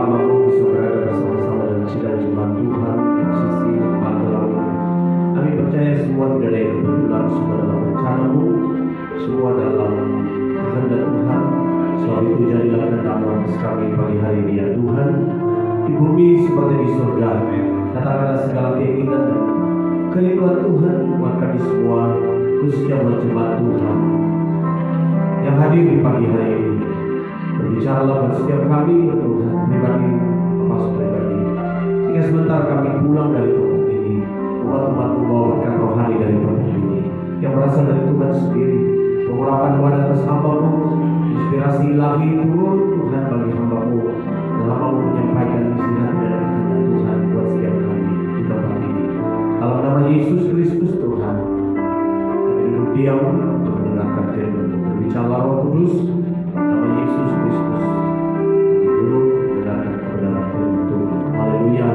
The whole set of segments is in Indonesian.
hamba-Mu bisa berada bersama-sama dalam sidang Jumat Tuhan yang sisi Magelang. Kami percaya semua tidak ada yang kebetulan, semua dalam rencana-Mu, semua dalam kehendak Tuhan. Sebab itu jadilah kehendak-Mu atas kami pagi hari ini ya Tuhan, di bumi seperti di surga. Katakanlah segala keinginan dan kerinduan Tuhan buat kami semua, khususnya buat jemaat Tuhan yang hadir di pagi hari ini. Berbicaralah buat setiap kami Tuhan, pribadi, termasuk pribadi, sehingga sebentar kami pulang dari tempat ini, umat-umat membawa berkat rohani dari tempat ini yang berasal dari Tuhan sendiri. Pengurapan doa atas hamba-Mu, inspirasi ilahi turun Tuhan bagi hamba-Mu, dan hamba-Mu menyampaikan isi hati dan kehendak Tuhan buat setiap kami di tempat ini. Dalam nama Yesus Kristus Tuhan, kami duduk diam untuk mendengarkan firman-Mu. Berbicaralah Roh Kudus, nama Yesus Kristus, kami duduk mendengarkan kebenaran firman Tuhan. Haleluya.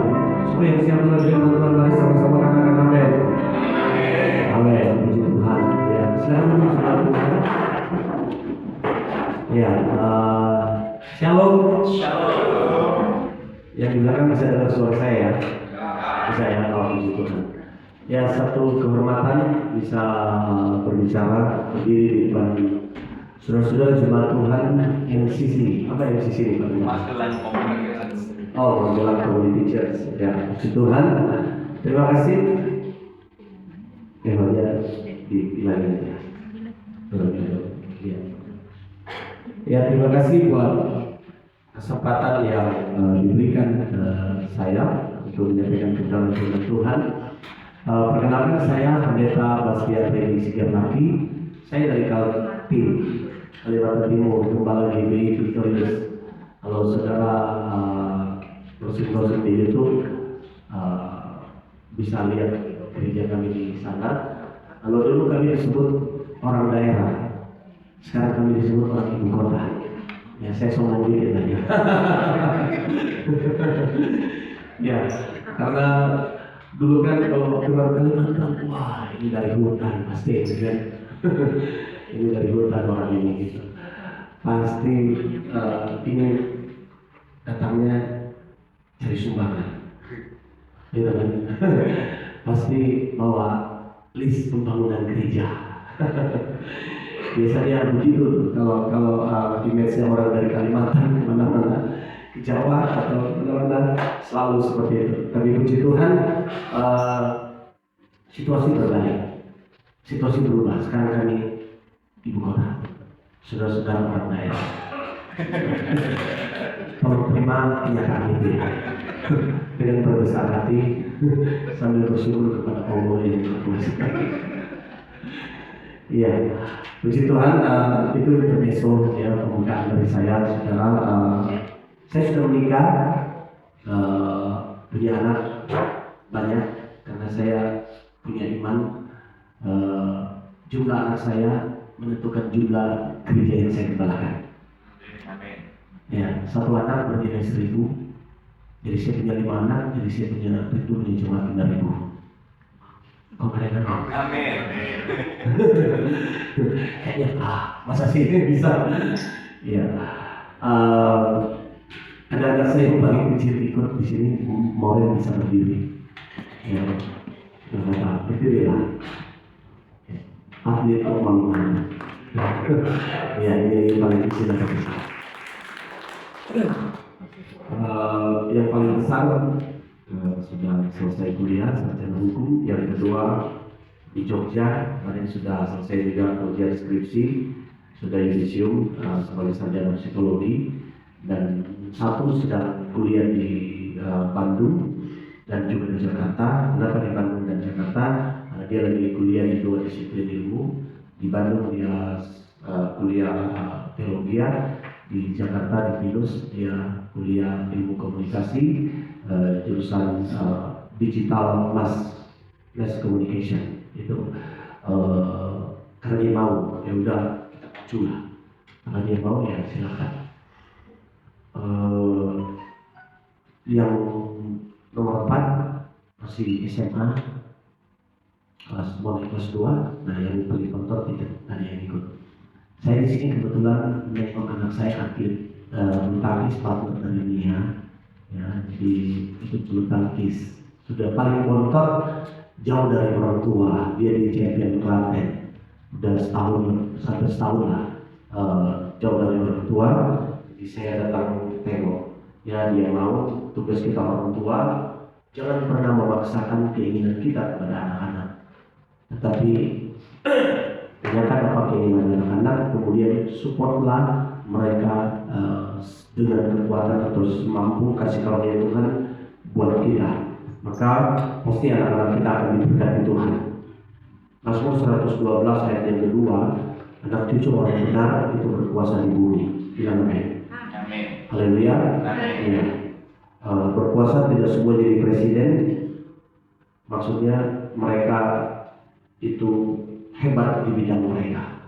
Semua yang siap menerima firman Tuhan, mari sama-sama katakan amin. Amin. Puji Tuhan. Ya, selamat mengucapkan Tuhan. Ya, shalom. Shalom. Yang di belakang bisa dengar suara saya ya? Bisa ya, kalau puji Tuhan. Ya, satu kehormatan bisa berbicara berdiri di depan saudara-saudara jemaat Tuhan MCC. Apa MCC ini Pak? Magelang Community Church. Oh, Magelang Community Church. Ya, puji Tuhan. Terima kasih. Dia dibilangin ya. Ya, terima kasih buat kesempatan yang diberikan ke saya untuk menyampaikan kebenaran firman Tuhan. Perkenalkan, saya Pendeta Bastian Teddy Sigamaki. Saya dari Kaltim, Kalimantan Timur, Gembala GBI Victorious. Kalau saudara browsing di YouTube bisa lihat gereja kami di sana. Kalau dulu kami disebut orang daerah, sekarang kami disebut orang ibu kota. Ya, saya sombong dikit aja. Ya, karena dulu kan kalau keluar Kalimantan, wah ini dari hutan pasti, kan? Ini dari hutan orang ini gitu. Pasti ini datangnya cari sumbangan, gitu kan? Pasti bawa list pembangunan gereja. Biasanya begitu kalau image-nya orang dari Kalimantan kemana-mana, ke Jawa atau kemana-mana selalu seperti itu. Tapi puji Tuhan, situasi berbalik, situasi berubah. Sekarang kami ibu kota, saudara-saudara orang daerah. Tolong terima kenyataan itu ya. Dengan berbesar hati sambil bersyukur kepada Allah yang berkuasa. Iya, puji Tuhan, itu intermezzo ya, pembukaan dari saya, saudara. Saya sudah menikah, punya anak banyak karena saya punya iman. Jumlah anak saya menentukan jumlah gereja yang saya gembalakan. Amin. Ya, satu anak bernilai 1.000. Jadi saya punya 5 anak, jadi saya punya itu cuma 9.000. Kok mereka kan? Amin. Kayaknya masa sih ini bisa? Ya, ada anak saya yang paling kecil ikut di sini, mau yang bisa berdiri. Ya, nggak apa-apa, berdiri lah. Atlet pembangunan. Ya, ini paling kecil ada besar. Yang paling besar sudah selesai kuliah sarjana hukum, yang kedua di Jogja kemarin sudah selesai juga ujian skripsi, sudah yudisium sebagai sarjana psikologi, dan satu sedang kuliah di Bandung dan juga di Jakarta. Kenapa di Bandung dan Jakarta? Karena dia lagi kuliah di 2 disiplin ilmu. Di Bandung dia kuliah teologi, di Jakarta di Pinus dia kuliah ilmu komunikasi, jurusan digital mass communication. Itu karena dia mau, ya udah kita maju lah. Karena dia mau ya silakan. Yang nomor 4 masih SMA, mulai kelas 2. Nah, yang paling kotor tidak ada yang ikut. Saya di sini kebetulan menengok anak saya atlet tali sepatu dari Nia. di ikut bulu tangkis. Sudah paling bontot, jauh dari orang tua. Dia di champion Klaten. Udah sampai setahun lah, jauh dari orang tua. Jadi saya datang tengok. Ya dia mau, tugas kita orang tua, jangan pernah memaksakan keinginan kita kepada anak-anak. Tetapi ternyata apa keinginan anak-anak, kemudian supportlah mereka dengan kekuatan atau mampu kasih karunia Tuhan buat kita. Maka pasti anak-anak kita akan diberkati Tuhan. Mazmur 112 ayat yang kedua, anak cucu orang benar itu berkuasa di bumi. Bilang amin. Amin. Haleluya. Amin. Ya. Berkuasa tidak semua jadi presiden. Maksudnya mereka itu hebat di bidang mereka,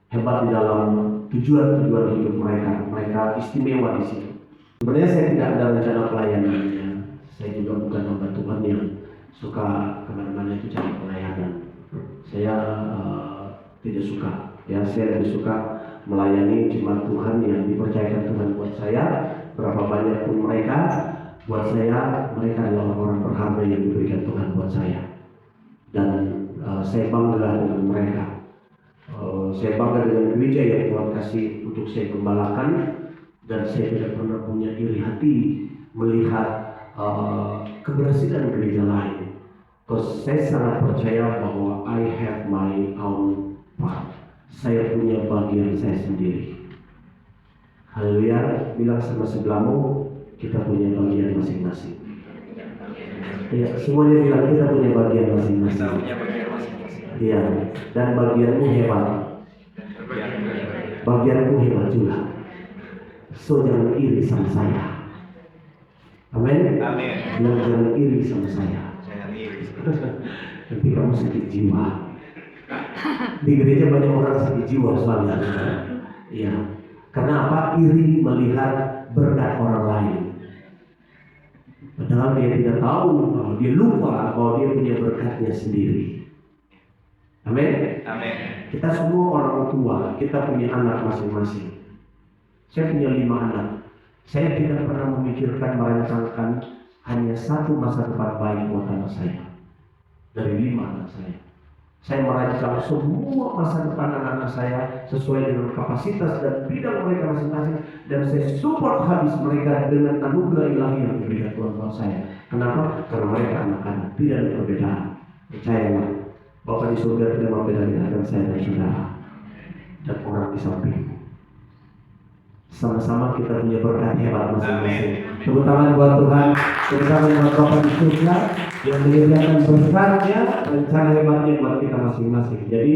hebat di dalam tujuan hidup mereka. Mereka istimewa di situ. Sebenarnya saya tidak ada rencana pelayanannya. Saya juga bukan hamba Tuhan yang suka kemana-mana itu cari pelayanan. Saya tidak suka. Ya, saya lebih suka melayani jemaat Tuhan yang dipercayakan Tuhan buat saya. Berapa banyak pun mereka, buat saya mereka adalah orang berharga yang diberikan Tuhan buat saya. Dan saya bangga dengan mereka. Saya bangga dengan gereja yang Tuhan kasih untuk saya gembalakan, dan saya tidak pernah punya iri hati melihat keberhasilan gereja lain. Because saya sangat percaya bahwa I have my own part. Saya punya bagian saya sendiri. Haleluya. Bilang sama sebelahmu, kita punya bagian masing-masing. Ya, semuanya bilang kita punya bagian masing-masing. Iya, dan bagianmu hebat. Bagianmu hebat juga. So jangan iri sama saya. Amin. Amin. Jangan iri sama saya. Jangan iri. Nanti kamu sakit jiwa. Di gereja banyak orang sakit jiwa soalnya. Iya. Karena apa? Iri melihat berkat orang lain. Padahal dia tidak tahu, dia lupa bahwa dia punya berkatnya sendiri. Amin. Amin. Kita semua orang tua, kita punya anak masing-masing. Saya punya 5 anak. Saya tidak pernah memikirkan merancangkan hanya satu masa depan baik buat anak saya. Dari 5 anak saya. Saya merancang semua masa depan anak-anak saya sesuai dengan kapasitas dan bidang mereka masing-masing, dan saya support habis mereka dengan anugerah ilahi yang diberikan Tuhan buat saya. Kenapa? Karena mereka anak-anak, tidak ada perbedaan. Percayalah, Bapa di surga tidak membeda-bedakan saya dan saudara dan orang di samping. Sama-sama kita punya berkat hebat masing-masing. Tepuk tangan buat Tuhan, bersama dengan Bapa di surga yang menyediakan berkatnya, rencana hebatnya buat kita masing-masing. Jadi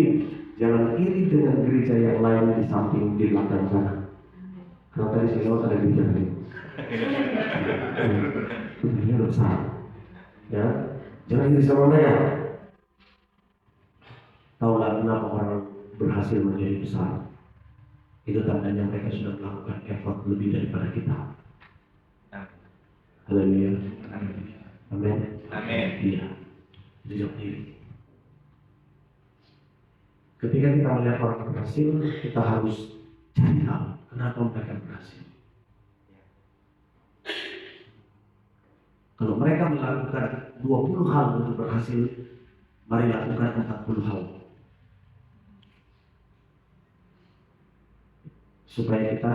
jangan iri dengan gereja yang lain di samping, di belakang sana. Kalau tadi sini ada gereja ini, ini besar. Ya, jangan iri sama mereka. Tahu nggak kenapa orang berhasil menjadi besar? Itu tandanya mereka sudah melakukan effort lebih daripada kita. Haleluya. Amin. Amin. Iya. Itu jangan iri. Ketika kita melihat orang berhasil, kita harus cari tahu kenapa mereka berhasil. Kalau mereka melakukan 20 hal untuk berhasil, mari lakukan 40 hal. Supaya kita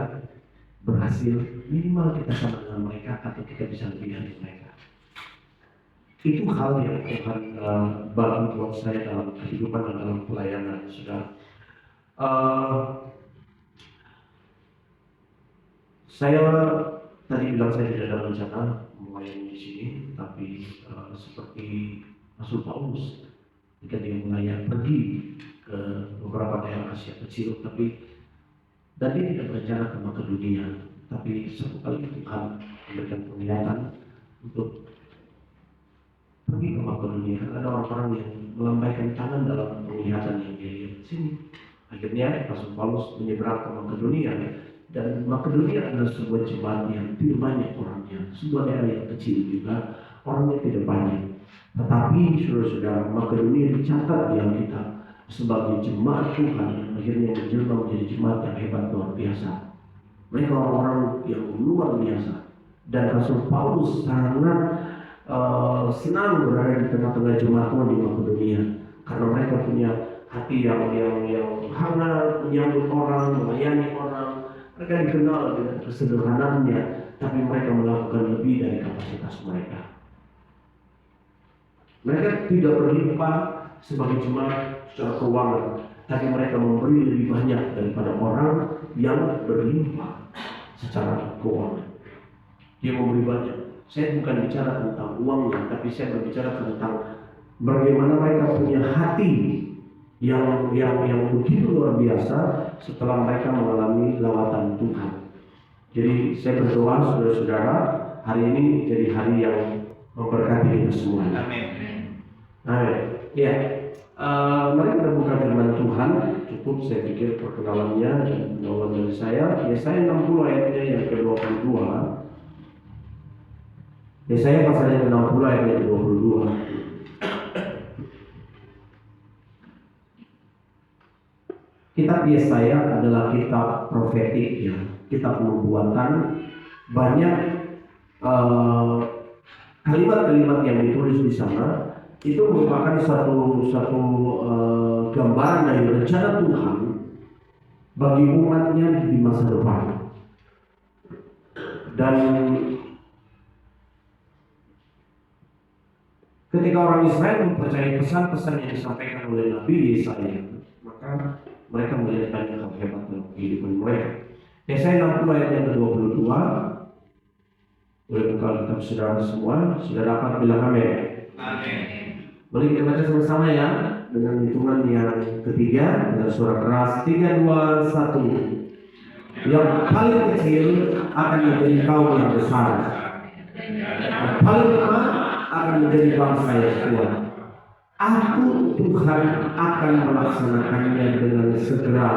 berhasil, minimal kita sama dengan mereka atau kita bisa lebih dari mereka. Itu hal yang Tuhan bagi buat saya dalam kehidupan dan dalam pelayanan, saudara. Saya tadi bilang saya tidak ada rencana melayani di sini, tapi seperti Rasul Paulus ketika dia melayani pergi ke beberapa daerah Asia kecil, dan dia tidak berencana ke Makedonia, tapi satu kali Tuhan memberikan penglihatan untuk pergi ke Makedonia. Ada orang-orang yang melambaikan tangan dalam penglihatan yang dia lihat di sini. Akhirnya Rasul Paulus menyeberang ke Makedonia, dan Makedonia adalah sebuah jemaat yang tidak banyak orangnya, sebuah daerah yang kecil juga, orangnya tidak banyak. Tetapi saudara-saudara, Makedonia dicatat di Alkitab sebagai jemaat Tuhan yang akhirnya menjelma menjadi jemaat yang hebat luar biasa. Mereka orang-orang yang luar biasa, Dan Rasul Paulus sangat senang berada di tengah-tengah jemaat Tuhan di Makedonia, karena mereka punya hati yang hangat, menyambut orang, melayani orang. Mereka dikenal dengan kesederhanaannya, tapi mereka melakukan lebih dari kapasitas mereka. Mereka tidak berlimpah sebagai jemaat secara keuangan, tapi mereka memberi lebih banyak daripada orang yang berlimpah secara keuangan. Dia memberi banyak. Saya bukan bicara tentang uangnya, tapi saya berbicara tentang bagaimana mereka punya hati yang begitu luar biasa setelah mereka mengalami lawatan Tuhan. Jadi saya berdoa saudara-saudara, hari ini jadi hari yang memberkati kita semua. Amin. Amin. Ya, mari kita buka firman Tuhan. Cukup saya pikir perkenalannya dan pengawalan dari saya. Yesaya 60 ayatnya yang ke-22. Yesaya pasalnya ke-60 ayatnya ke-22. Kitab Yesaya adalah kitab profetik, ya, kitab nubuatan. Banyak kalimat-kalimat yang ditulis di sana itu merupakan satu gambaran dari rencana Tuhan bagi umatnya di masa depan. Dan ketika orang Israel mempercayai pesan-pesan yang disampaikan oleh Nabi Yesaya, maka mereka melihat banyak hal hebat dalam kehidupan mereka. Yesaya 60 ayat yang ke-22. Boleh buka kitab saudara semua. Saudara dapat bilang amin. Amin. Boleh kita baca sama-sama ya, dengan hitungan yang ketiga dengan suara keras. 3, 2, 1. Yang paling kecil akan menjadi kaum yang besar. Yang paling lemah akan menjadi bangsa yang kuat. Aku Tuhan akan melaksanakannya dengan segera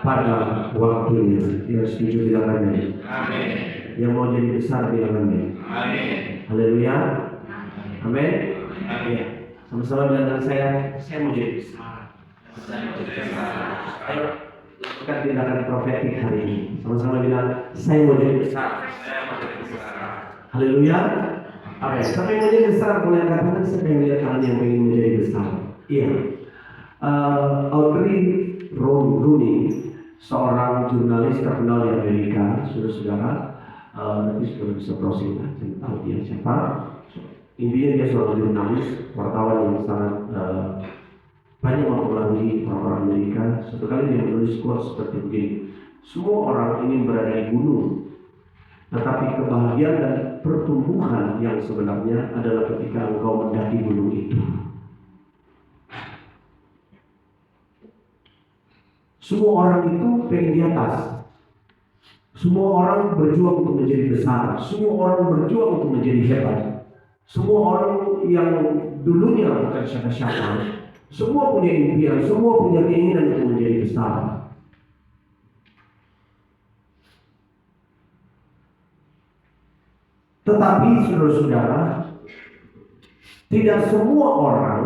pada waktunya. Yang setuju bilang amin. Amin. Yang mau jadi besar bilang amin. Amin. Haleluya. Amin. Amin. Sama-sama bilang dengan saya mau jadi besar. Ayo lakukan tindakan profetik hari ini. Sama-sama bilang, saya mau jadi besar. Haleluya. Amin. Sampai mau jadi besar, boleh katakan saya pengen lihat kalian yang pengen menjadi besar. Iya. Audrey Rooney, seorang jurnalis terkenal di Amerika, saudara-saudara. Nanti sudah bisa browsing lah, tahu dia siapa. Intinya dia seorang jurnalis, wartawan yang sangat banyak mempengaruhi orang-orang Amerika. Suatu kali dia menulis quote seperti begini: semua orang ingin berada di gunung, tetapi kebahagiaan dan pertumbuhan yang sebenarnya adalah ketika engkau mendaki gunung itu. Semua orang itu pengen di atas. Semua orang berjuang untuk menjadi besar. Semua orang berjuang untuk menjadi hebat. Semua orang yang dulunya bukan siapa-siapa, semua punya impian, semua punya keinginan untuk menjadi besar. Tetapi saudara-saudara, tidak semua orang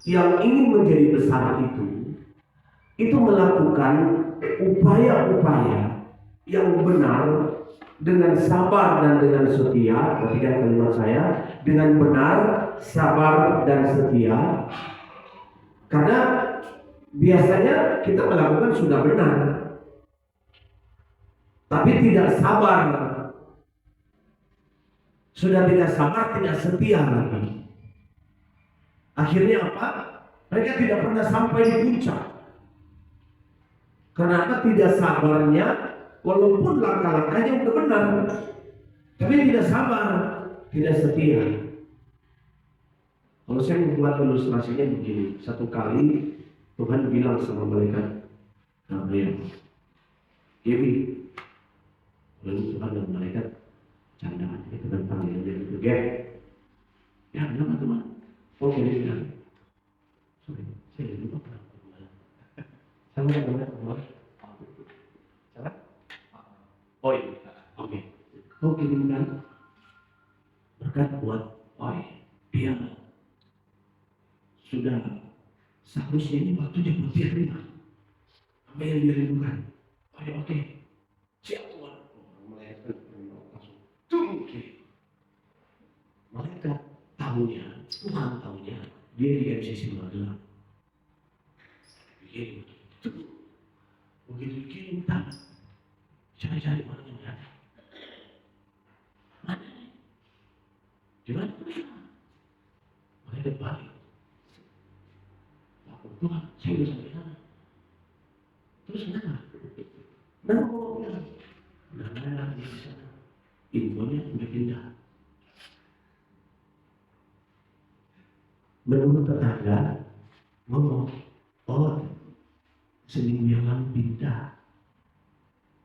yang ingin menjadi besar itu melakukan upaya-upaya yang benar dengan sabar dan dengan setia. Perhatikan kalimat saya, dengan benar, sabar dan setia. Karena biasanya kita melakukan sudah benar, tapi tidak sabar. Sudah tidak sabar, tidak setia lagi. Akhirnya apa? Mereka tidak pernah sampai di puncak. Karena tidak sabarnya, walaupun langkah-langkahnya sudah benar, tapi tidak sabar, tidak setia. Kalau saya membuat ilustrasinya begini, satu kali Tuhan bilang sama malaikat Gabriel, Gaby, lalu Tuhan dan malaikat candaan, itu kan panggilannya itu, Gap. Ya, kenapa teman? Oh, ini bilang, sorry, saya lupa kenapa. Sama yang benar, teman. Salah? Oh iya, oke. Oh, kirimkan berkat buat Oi. Dia sudah seharusnya ini waktunya buat dia terima apa yang dia rindukan. Oke, siap Tuhan. Malaikat langsung Tuhan tahunya dia di MCC Magelang. Begini, begitu begini tak cari-cari mana yang ada. Mana? Gimana? Mereka balik. Tuhan, saya udah sampai sana. Terus kenapa? Kenapa mau bilang? Nah, di sana. Infonya udah pindah. Menurut tetangga, ngomong, oh, seminggu yang lalu pindah.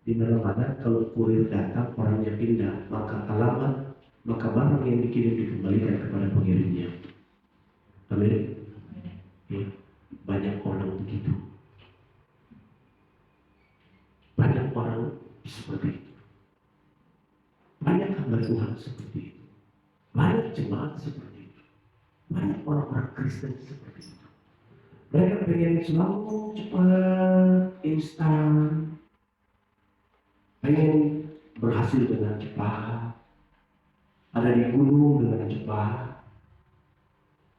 Di mana kalau kurir datang orangnya pindah, maka alamat, maka barang yang dikirim dikembalikan kepada pengirimnya. Amin. Ya, banyak orang begitu. Banyak orang seperti itu. Banyak hamba Tuhan seperti itu. Banyak jemaat seperti itu. Banyak orang-orang Kristen seperti itu. Mereka pengen selalu cepat, instan, pengen berhasil dengan cepat, ada di gunung dengan cepat,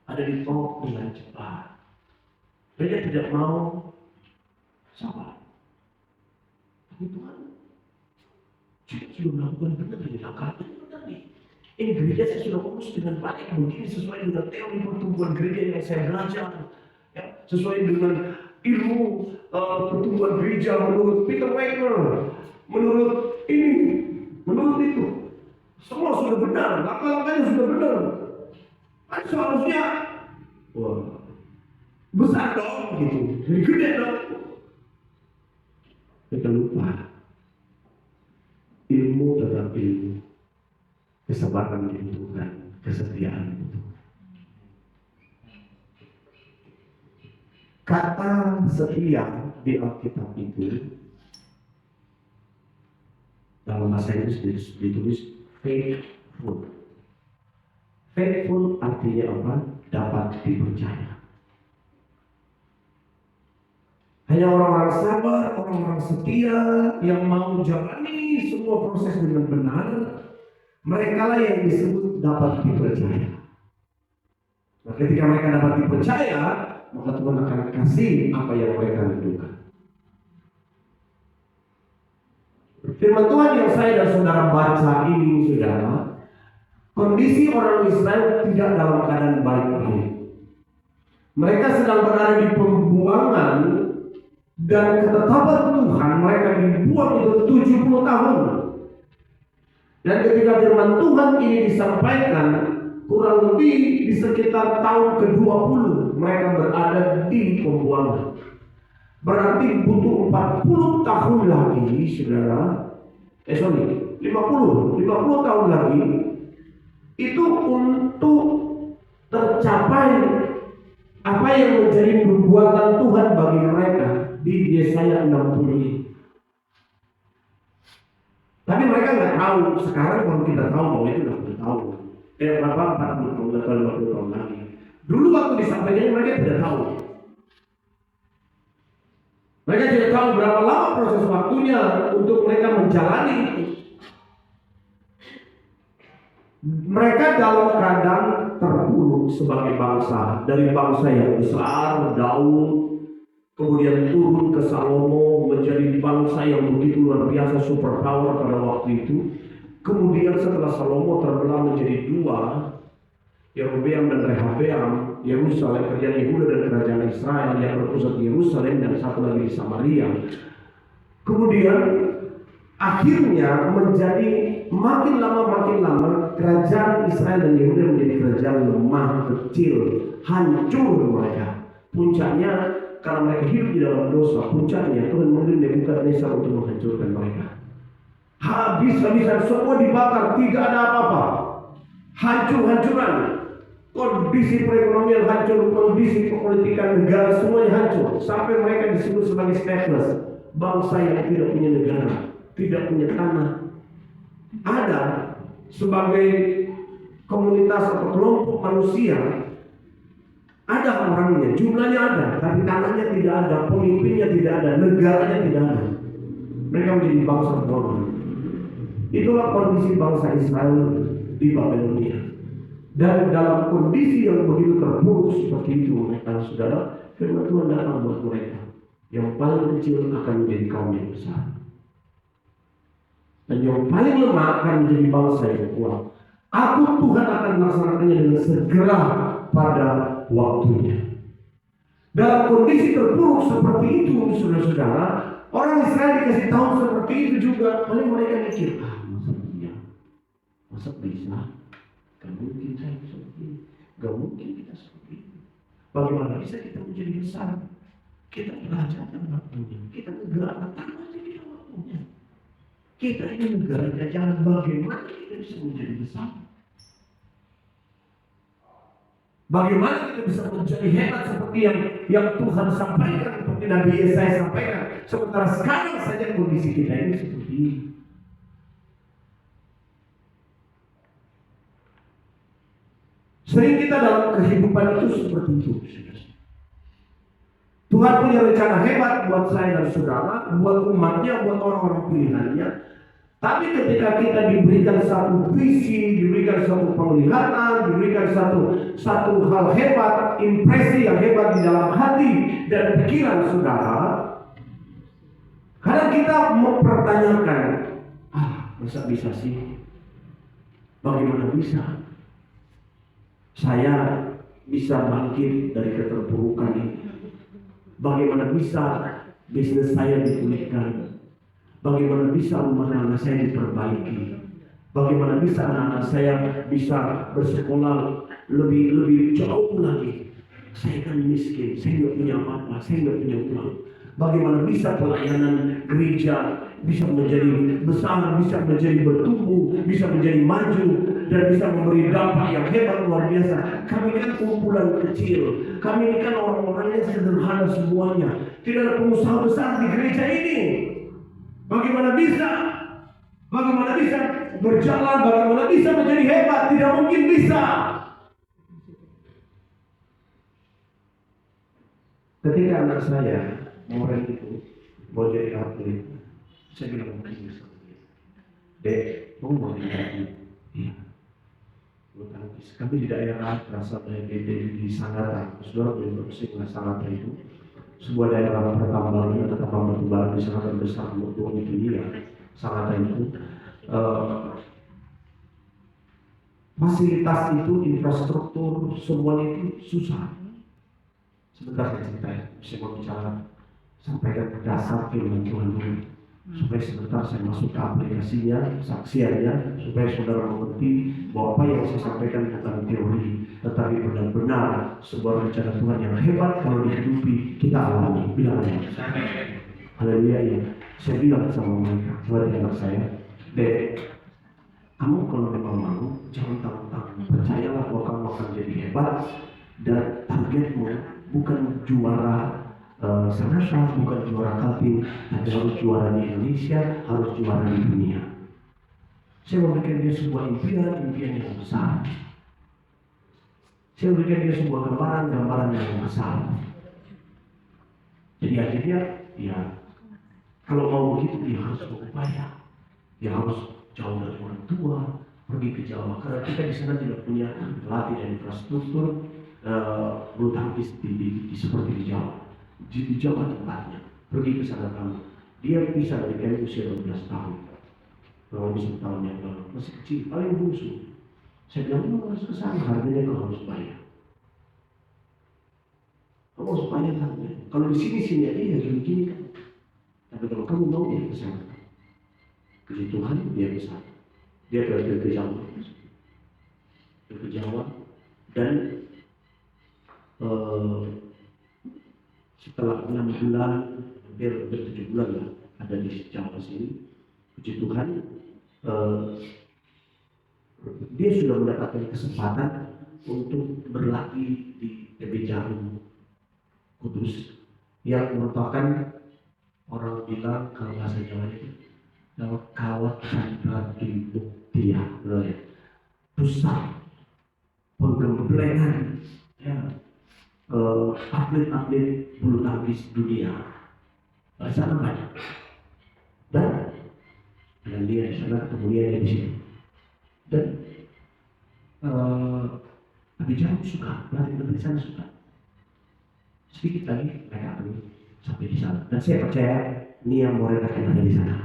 ada di top dengan cepat. Mereka tidak mau sabar. Tapi Tuhan sudah melakukan benar ini, langkah benar nih. Ini gereja saya sudah urus dengan baik, begini sesuai dengan teori pertumbuhan gereja yang saya belajar, ya, sesuai dengan ilmu pertumbuhan gereja menurut Peter Wagner, menurut ini, menurut itu. Semua sudah benar, langkah-langkahnya sudah benar. Kan seharusnya besar dong, gitu, jadi gede dong. Kita lupa ilmu dalam ilmu, kesabaran dibutuhkan, kesetiaan dibutuhkan. Kata setia di Alkitab itu dalam bahasa Inggris ditulis faithful. Faithful artinya apa? Dapat dipercaya. Hanya orang-orang sabar, orang-orang setia yang mau jalani semua proses dengan benar, mereka lah yang disebut dapat dipercaya. Nah, ketika mereka dapat dipercaya, maka Tuhan akan kasih apa yang mereka rindukan. Firman Tuhan yang saya dan saudara baca ini, saudara, kondisi orang Israel tidak dalam keadaan baik-baik. Mereka sedang berada di pembuangan. Dan ketetapan Tuhan mereka dibuang itu 70 tahun. Dan ketika firman Tuhan ini disampaikan, kurang lebih di sekitar tahun ke-20 mereka berada di pembuangan. Berarti butuh 40 tahun lagi, saudara. 50 tahun lagi itu untuk tercapai apa yang menjadi perbuatan Tuhan bagi mereka di Yesaya 60 ini. Tapi mereka nggak tahu. Sekarang kalau kita tahu bahwa itu 60 tahun, berapa 40 tahun atau 50 tahun lagi. Dulu waktu disampaikan mereka tidak tahu. Mereka tidak tahu berapa lama proses waktunya untuk mereka menjalani itu. Mereka dalam keadaan terpuruk sebagai bangsa, dari bangsa yang besar, Daud, kemudian turun ke Salomo menjadi bangsa yang begitu luar biasa, superpower pada waktu itu. Kemudian setelah Salomo terbelah menjadi dua, Yerobeam dan Rehabeam, Yerusalem, kerajaan Yehuda dan kerajaan Israel yang berpusat di Yerusalem dan satu lagi di Samaria. Kemudian akhirnya menjadi makin lama kerajaan Israel dan Yehuda menjadi kerajaan lemah, kecil, hancur mereka. Puncaknya karena mereka hidup di dalam dosa, puncaknya Tuhan mengirim Nebukadnezar untuk menghancurkan mereka. Habis-habisan semua dibakar, tidak ada apa-apa. Hancur-hancuran. Kondisi perekonomian hancur, kondisi kepolitikan negara semuanya hancur. Sampai mereka disebut sebagai stateless, bangsa yang tidak punya negara, tidak punya tanah. Ada sebagai komunitas atau kelompok manusia, ada orangnya, jumlahnya ada, tapi tanahnya tidak ada, pemimpinnya tidak ada, negaranya tidak ada. Mereka menjadi bangsa bodoh. Itulah kondisi bangsa Israel di Babelonia. Dan dalam kondisi yang begitu terpuruk seperti itu, saudara, firman Tuhan datang buat mereka. Yang paling kecil akan menjadi kaum yang besar. Dan yang paling lemah akan menjadi bangsa yang kuat. Aku Tuhan akan melaksanakannya dengan segera pada waktunya. Dalam kondisi terpuruk seperti itu, saudara-saudara, orang Israel dikasih tahu seperti itu juga. Paling mereka mikir, masa iya? Masa bisa? Gak mungkin saya seperti ini. Gak mungkin kita seperti ini. Bagaimana bisa kita menjadi besar? Kita belajar dan waktunya. Kita negara tanah jadi waktunya. Kita ini negara jajahan, bagaimana kita bisa menjadi besar? Bagaimana kita bisa menjadi hebat seperti yang Tuhan sampaikan, seperti Nabi Yesaya sampaikan. Sementara sekarang saja kondisi kita ini seperti ini. Sering kita dalam kehidupan itu seperti itu. Tuhan punya rencana hebat buat saya dan saudara, buat umatnya, buat orang-orang pilihannya. Tapi ketika kita diberikan satu visi, diberikan satu penglihatan, diberikan satu hal hebat, impresi yang hebat di dalam hati dan pikiran saudara, kadang kita mempertanyakan, masa bisa sih? Bagaimana bisa? Saya bisa bangkit dari keterpurukan ini. Bagaimana bisa bisnis saya dipulihkan? Bagaimana bisa rumah anak saya diperbaiki? Bagaimana bisa anak-anak saya bisa bersekolah lebih jauh lagi? Saya kan miskin, saya nggak punya apa-apa, saya nggak punya uang. Bagaimana bisa pelayanan gereja bisa menjadi besar, bisa menjadi bertumbuh, bisa menjadi maju, dan bisa memberi dampak yang hebat luar biasa. Kami kan kumpulan kecil, kami ini kan orang-orangnya sederhana semuanya. Tidak ada pengusaha besar di gereja ini. Bagaimana bisa berjalan, bagaimana bisa menjadi hebat? Tidak mungkin bisa. Ketika anak saya orang itu mau jadi atlet, saya bilang mungkin bisa. Dek, mau jadi atlet? Iya. Kami di daerah berasal dari di Sangatta. Saudara boleh berkesih dengan Sangatta itu. Sebuah daerah pertambangan atau tambang batu bara di sana terbesar di dunia. Sangatta itu fasilitas itu, infrastruktur, semuanya itu susah. Sebentar saya cerita, saya mau bicara sampaikan ke dasar firman Tuhan dulu, supaya sebentar saya masuk ke aplikasinya, saksiannya, supaya saudara mengerti bahwa apa yang saya sampaikan bukan teori, tetapi benar-benar sebuah rencana Tuhan yang hebat kalau dihidupi kita alami. Bilang aja, haleluya ya. Saya bilang sama mereka, kepada anak saya, Dek, kamu kalau memang mau, jangan tanggung-tanggung. Percayalah bahwa kamu akan jadi hebat, dan targetmu bukan juara Sanasa, bukan juara Kaltim, tapi harus juara di Indonesia, harus juara di dunia. Saya memberikan dia sebuah impian yang besar. Saya memberikan dia sebuah gambaran yang besar. Jadi akhirnya, ya, kalau mau begitu dia harus berupaya. Dia harus jauh dari orang tua, pergi ke Jawa. Karena kita di sana tidak punya pelatih dan infrastruktur bulu tangkis seperti di Jawa. Di Jawa tempatnya, pergi ke sana kamu. Dia bisa dari kami usia 12 tahun. Kalau 10 tahun yang lalu, masih kecil, paling bungsu. Saya bilang, kamu harus ke sana, harganya kamu harus bayar. Kamu harus bayar harganya. Kalau di sini aja ya gini-gini kan. Tapi kalau kamu mau dia ke sana. Puji Tuhan dia ke sana. Dia ke Jawa. Ke Jawa dan setelah 6 bulan, hampir 7 bulan lah ada di Jawa sini, puji Tuhan, dia sudah mendapatkan kesempatan untuk berlatih di PB Jarum Kudus, yang merupakan orang bilang kalau bahasa Jawa itu kawat sandra di Buktia, pusat penggemblengan ya, atlet-atlet bulu tangkis dunia. Sana banyak. Dan dia di sana, kemudian dia di sini. Dan Tapi jauh suka, latih di sana suka. Sedikit lagi mereka akan sampai di sana. Dan saya percaya Nia Morel akan ada di sana.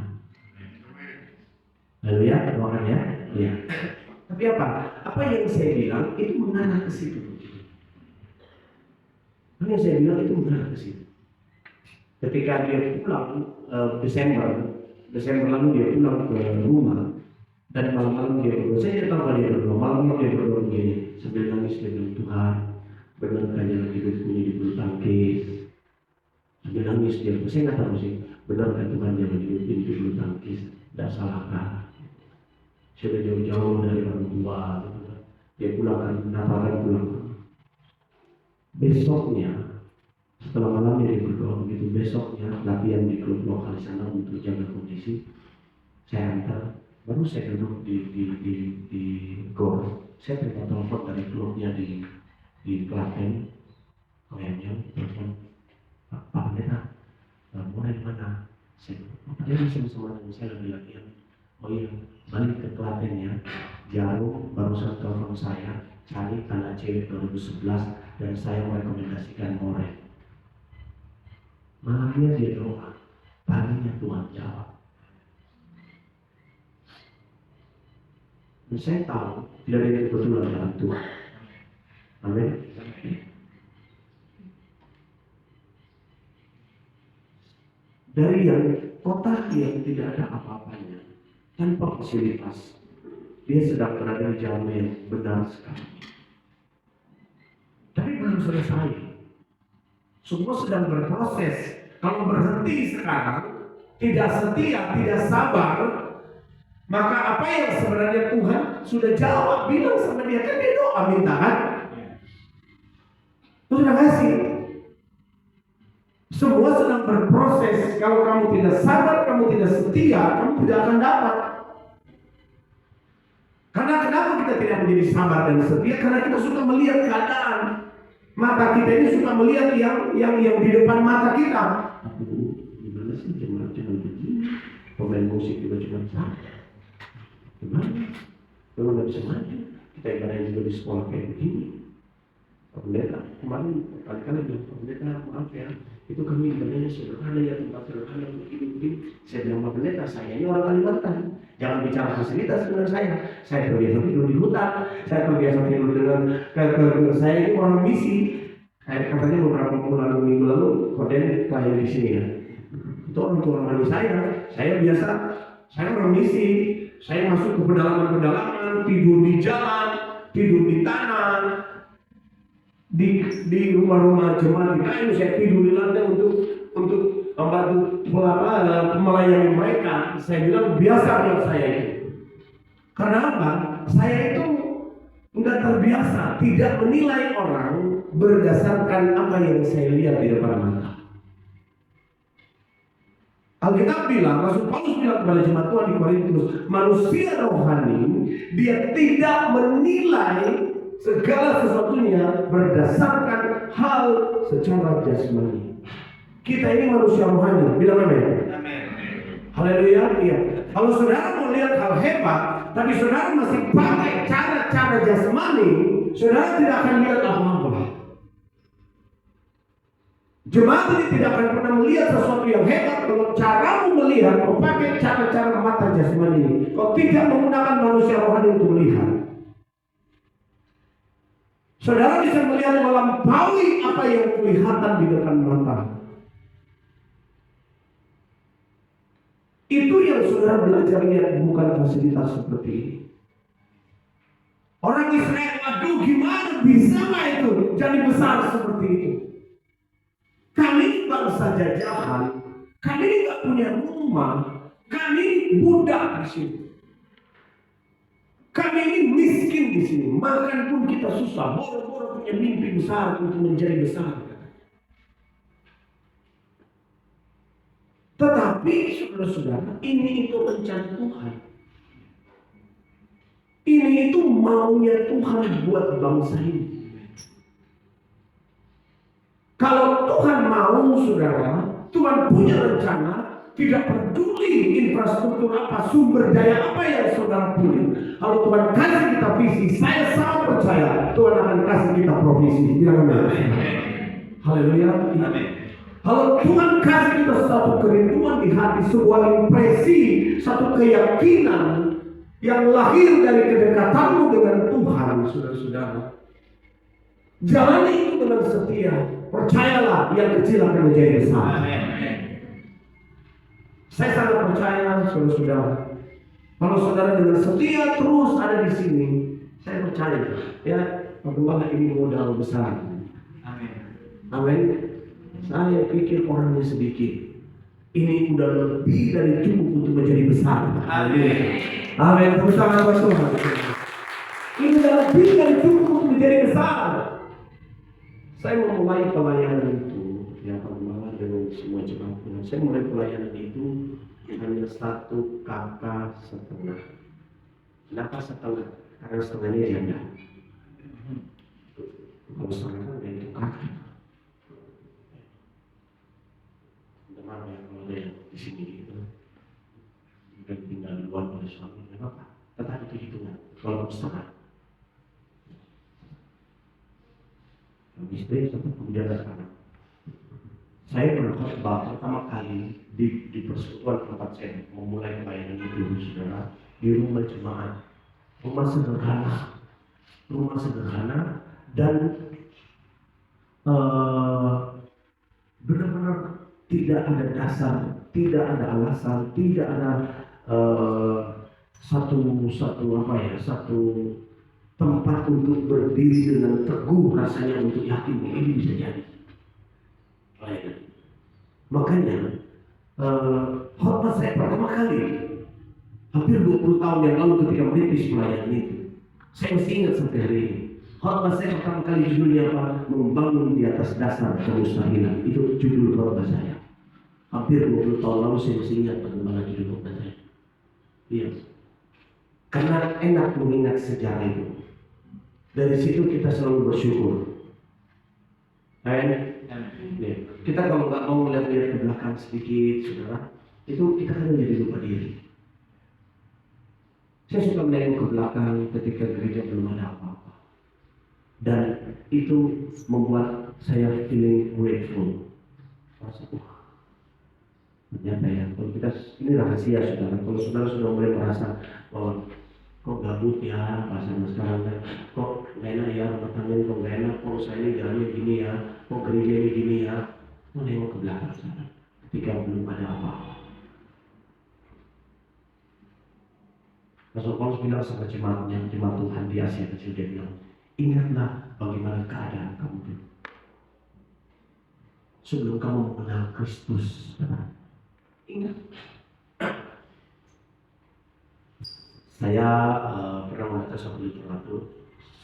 Lalu ya, doakan ya. Iya. Tapi apa? Apa yang saya bilang itu mengarah ke situ. Apa yang saya bilang itu mengarah ke situ. Ketika dia pulang Desember lalu dia pulang ke rumah dan malam-malam dia berdoa. Saya tidak tahu apa dia berdoa. Malam-malam dia berdoa begini sambil nangis dia bilang, Tuhan, benarkah jalan hidupku ini di bulu tangkis? Sambil nangis dia berdoa. Saya nggak tahu sih, benarkah Tuhan jalan hidup ini di bulu tangkis? Tidak salahkah? Sudah jauh-jauh dari orang tua. Dia pulang kan, Natal pulang. Besoknya setelah malamnya dia berdoa begitu, besoknya latihan di klub lokal di sana untuk jaga kondisi. Saya antar, baru saya duduk di golf. Saya terima telepon dari klubnya di Klaten, kayaknya telepon, Pak Pendeta, mulai mana? Saya dia sama saya lagi latihan. Oh iya, balik ke Klaten ya. Jarum barusan telepon saya, cari anak cewek 2011 dan saya merekomendasikan Morel. Malamnya dia doa, paginya Tuhan jawab. Dan saya tahu tidak ada yang kebetulan dalam Tuhan. Amin. Dari yang kota yang tidak ada apa-apanya, tanpa fasilitas, dia sedang berada di jalan yang benar sekali. Tapi belum selesai. Semua sedang berproses. Kalau berhenti sekarang, tidak setia, tidak sabar, maka apa yang sebenarnya Tuhan sudah jawab, bilang sama dia, kan dia doa minta kan? Itu sudah kasih. Semua sedang berproses. Kalau kamu tidak sabar, kamu tidak setia, kamu tidak akan dapat. Karena kenapa kita tidak menjadi sabar dan setia? Karena kita suka melihat keadaan. Mata kita ini suka melihat yang di depan mata kita. Aduh, gimana sih cuma begini? Pemain musik juga cuma satu. Gimana? Kalau nggak bisa maju, kita ibaratnya juga di sekolah kayak begini. Pak Pendeta, kemarin kali-kali bilang, Pak Pendeta, maaf ya, itu kami ibadahnya sederhana ya, tempat sederhana begini-begini. Saya bilang, Pak Pendeta, saya ini orang Kalimantan. Jangan bicara fasilitas dengan saya. Saya terbiasa tidur di hutan. Saya terbiasa tidur dengan saya ini orang misi. Saya katanya beberapa minggu lalu, Koden kayak di sini ya. Itu orang tua orang saya. Saya biasa, saya orang misi. Saya masuk ke pedalaman-pedalaman, tidur di jalan, tidur di tanah, di rumah-rumah jemaat di kayu. Saya tidur di lantai untuk membantu melayani mereka. Saya bilang biasa buat saya itu. Karena apa? Saya itu udah terbiasa tidak menilai orang berdasarkan apa yang saya lihat di depan mata. Alkitab bilang, Rasul Paulus bilang kepada jemaat Tuhan di Korintus, manusia rohani dia tidak menilai segala sesuatunya berdasarkan hal secara jasmani. Kita ini manusia rohani, bilang amin. Haleluya. Iya. Kalau saudara mau lihat hal hebat, tapi saudara masih pakai cara-cara jasmani, saudara tidak akan lihat apa-apa. Jemaat ini tidak akan pernah melihat sesuatu yang hebat kalau caramu melihat memakai cara-cara mata jasmani ini. Kau tidak menggunakan manusia rohani untuk melihat. Saudara bisa melihat melampaui apa yang kelihatan di depan mata. Itu yang saudara belajar lihat, bukan fasilitas seperti ini. Orang Israel, aduh gimana bisa itu jadi besar seperti itu? Kami bangsa jajahan, kami nggak punya rumah, kami budak di sini. Kami ini miskin di sini, makan pun kita susah. Boro-boro punya mimpi besar untuk menjadi besar. Tetapi saudara-saudara, ini itu rencana Tuhan. Ini itu maunya Tuhan buat bangsa ini. Kalau Tuhan mau, saudara, Tuhan punya rencana, tidak peduli infrastruktur apa, sumber daya apa yang saudara punya. Kalau Tuhan kasih kita visi. Saya sangat percaya Tuhan akan kasih kita provisi. Bilang amin. Haleluya. Amin. Kalau Tuhan kasih kita satu kerinduan di hati, sebuah impresi, satu keyakinan yang lahir dari kedekatanmu dengan Tuhan, saudara-saudara, jalani itu dengan setia. Percayalah, yang kecil akan menjadi besar. Saya sangat percaya, saudara-saudara, kalau saudara dengan setia terus ada di sini, saya percaya, ya, bagaimana ini modal besar. Amin. Amin. Saya pikir orangnya sedikit. Ini udah lebih dari cukup untuk menjadi besar. Amin. Amin. Tepuk tangan buat Tuhan. Ini udah lebih dari cukup untuk menjadi besar. Saya memulai pelayanan itu, ya Pak dengan semua jemaat. Saya mulai pelayanan itu hanya 1 kakak setengah. Kenapa setengah? Karena setengahnya janda. Kalau setengah kan itu kakak. Teman yang kalau ada yang di sini gitu, dan tinggal di luar oleh suami, nggak apa-apa. Tetap itu hitungan. Kalau setengah, istri tetap menjaga anak. Saya pernah khotbah pertama kali di persekutuan tempat saya memulai pelayanan itu, saudara, di rumah jemaat, rumah sederhana dan benar-benar tidak ada dasar, tidak ada alasan, tidak ada satu tempat untuk berdiri dengan teguh rasanya untuk yakin ini bisa jadi. Makanya khotbah saya pertama kali hampir 20 tahun yang lalu ketika merintis pelayanan itu, saya masih ingat sampai hari ini. Khotbah saya pertama kali judulnya apa? Membangun di atas dasar kemustahilan. Itu judul khotbah saya. Hampir 20 tahun lalu saya masih ingat bagaimana judul khotbah saya. Iya. Karena enak mengingat sejarah itu. Dari situ kita selalu bersyukur. Kita kalau nggak mau lihat-lihat ke belakang sedikit, saudara, itu kita kan menjadi lupa diri. Saya suka menengok ke belakang ketika gereja belum ada apa-apa. Dan itu membuat saya feeling grateful. Ternyata ya, kalau kita, ini rahasia saudara, kalau saudara sudah mulai merasa bahwa kok gabut ya, bahasa sekarang kan, kok gak enak ya, rumah tangga kok gak enak, kok saya ini jalannya gini ya, kok gereja ini gini ya, mau nengok ke belakang saudara, ketika belum ada apa-apa. Rasul Paulus bilang sama jemaatnya, jemaat Tuhan di Asia Kecil, dia bilang, ingatlah bagaimana keadaan kamu dulu sebelum kamu mengenal Kristus. Ingat. Saya pernah membaca satu literatur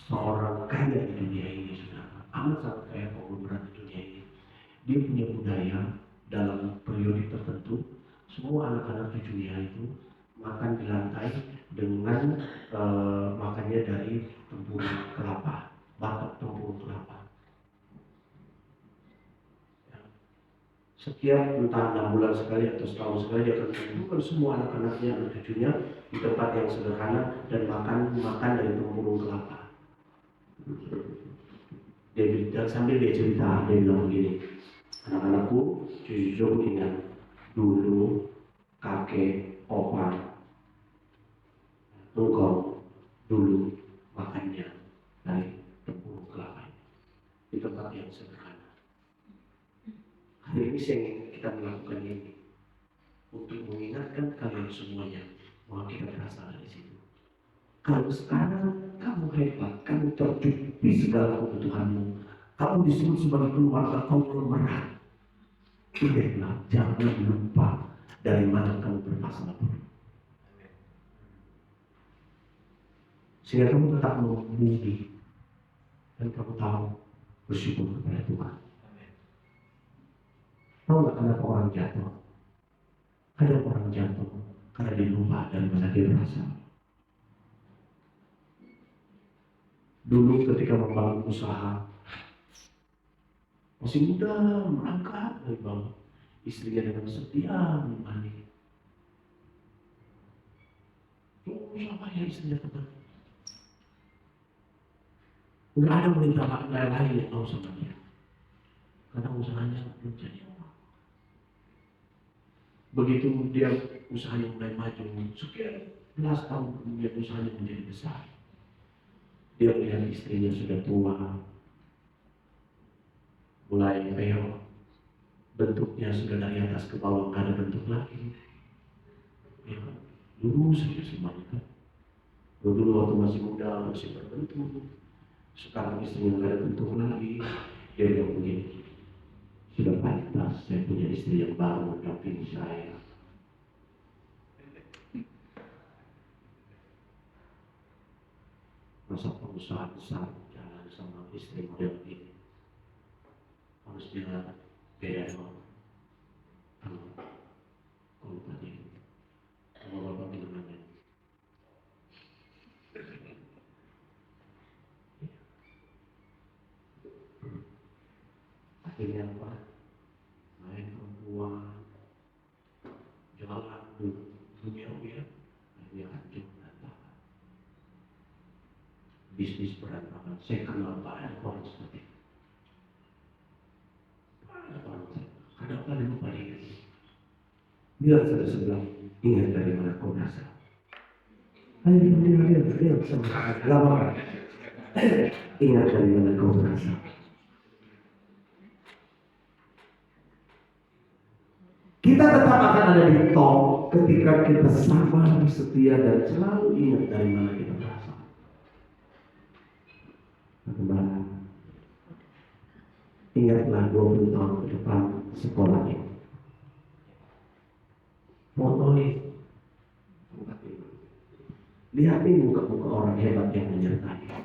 seorang kaya di dunia ini, saudara, amat sangat kaya konglomerat di dunia ini. Dia punya budaya dalam periode tertentu, semua anak-anak cucunya itu makan di lantai dengan makannya dari tempurung kelapa, batok tempurung kelapa. Setiap entah 6 bulan sekali atau setahun sekali dia akan kumpulkan semua anak-anaknya dan cucunya di tempat yang sederhana dan makan dari tempurung kelapa. Dan sambil dia cerita, dia bilang begini, anak-anakku, jujur ingat dulu kakek, opa, engkau dulu makannya dari tempurung kelapa di tempat yang sederhana. Hari ini saya ingin kita melakukan ini untuk mengingatkan kalian semuanya bahwa kita berasal dari situ. Kalau sekarang kamu hebat, kamu tercukupi segala kebutuhanmu, kamu disebut sebagai keluarga konglomerat, ingatlah, jangan lupa dari mana kamu berasal. Sehingga kamu tetap memuji dan kamu tahu bersyukur kepada Tuhan. Tahu nggak kenapa orang jatuh? Ada orang jatuh karena dia lupa dari mana dia berasal. Dulu ketika membangun usaha, masih muda, merangkak dari bawah, istrinya dengan setia menemani. Usaha ya istrinya teman. Nggak ada wanita lain yang mau sama dia. Karena usahanya belum jadi orang. Begitu dia usahanya mulai maju, sekian belas tahun kemudian usahanya menjadi besar. Dia melihat istrinya sudah tua, mulai peot, bentuknya sudah dari atas ke bawah, nggak ada bentuk lagi. Ya, lurus saja semuanya. Dulu waktu masih muda masih berbentuk, sekarang istrinya nggak ada bentuk lagi. Dia bilang begini, sudah pantas saya punya istri yang baru mendampingi saya. Masa pengusaha besar jalan sama istri model ini, harusnya beda dong. Kalau tadi kalau bapak gimana? Akhirnya apa? Main perempuan, jalan dunia ya, akhirnya hancur berantakan. Bisnis berantakan. Saya kenal banyak orang seperti itu. Banyak orang. Kadang-kadang lupa diri. Biar saya sebelah, ingat dari mana kau berasal. Ayo dia sama lama. Ingat dari mana kau berasal. Kita tetap akan ada di top ketika kita sabar, setia, dan selalu ingat dari mana kita berasal. Kembali. Ingatlah 20 tahun ke depan sekolah ini. Foto ini. Lihat ini muka-muka orang hebat yang menyertai.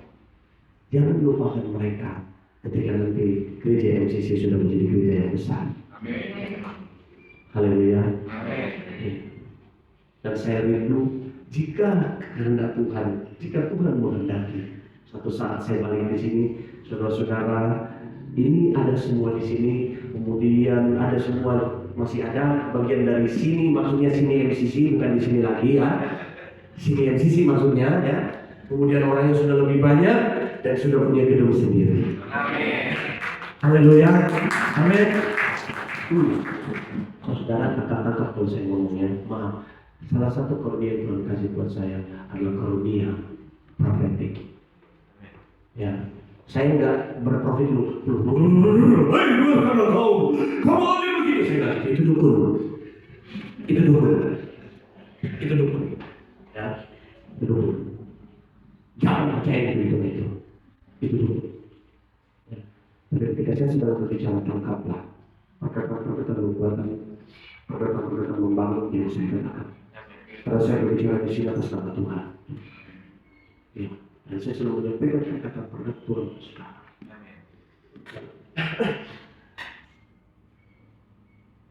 Jangan lupakan mereka ketika nanti gereja MCC sudah menjadi gereja yang besar. Amin. Haleluya. Amin. Dan saya rindu jika kehendak Tuhan, jika Tuhan menghendaki, suatu saat saya balik di sini, saudara-saudara, ini ada semua di sini, kemudian ada semua masih ada bagian dari sini, maksudnya sini MCC, bukan di sini lagi ya. Sini MCC maksudnya ya. Kemudian orangnya sudah lebih banyak dan sudah punya gedung sendiri. Amin. Haleluya. Amin. Saudara, kakak-kakak kalau saya ngomongnya, maaf. Salah satu karunia yang Tuhan kasih buat saya adalah karunia profetik. Ya, saya nggak berprofit dulu. Hei, dua kalau kamu aja begini, saya nggak. Itu dukun. Ya, itu dukun. Jangan percaya itu. Itu dukun. Ya. Tapi ketika saya sudah berbicara tangkaplah. Maka perkataan membangun yang saya katakan. Karena saya berbicara di sini atas nama Tuhan. Ya. Dan saya selalu menyampaikan perkataan perkataan sekarang.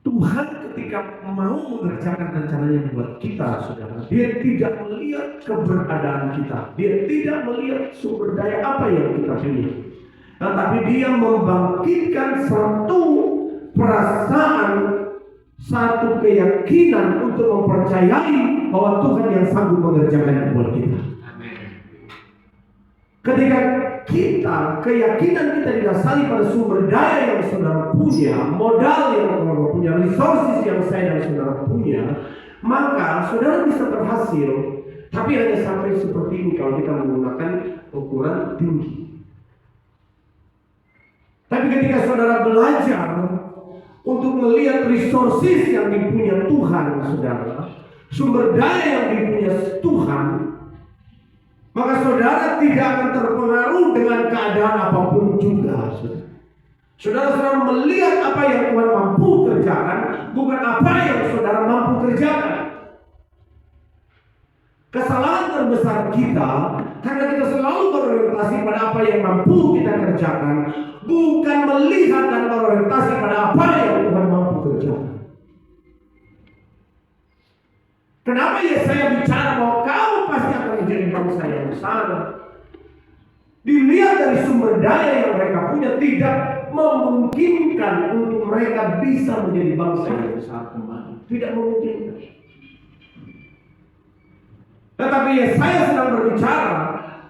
Tuhan ketika mau mengerjakan rencananya buat kita, saudara, Dia tidak melihat keberadaan kita, Dia tidak melihat sumber daya apa yang kita punya, tetapi Dia membangkitkan satu perasaan, satu keyakinan untuk mempercayai bahwa Tuhan yang sanggup mengerjakan buat kita. Ketika keyakinan kita didasari pada sumber daya yang saudara punya, modal yang saudara punya, resources yang saya dan saudara punya, maka saudara bisa berhasil. Tapi hanya sampai seperti ini kalau kita menggunakan ukuran tinggi. Tapi ketika saudara belajar untuk melihat resources yang dipunya Tuhan, saudara, sumber daya yang dipunya Tuhan, maka saudara tidak akan terpengaruh dengan keadaan apapun juga. Saudara melihat apa yang Tuhan mampu kerjakan, bukan apa yang saudara mampu kerjakan. Kesalahan terbesar kita karena kita selalu berorientasi pada apa yang mampu kita kerjakan, bukan melihat dan berorientasi pada apa yang Tuhan mampu kerjakan. Kenapa Yesaya bicara bahwa kau pasti akan menjadi bangsa yang besar? Dilihat dari sumber daya yang mereka punya tidak memungkinkan untuk mereka bisa menjadi bangsa yang besar kembali. Tidak memungkinkan. Tetapi Yesaya sedang berbicara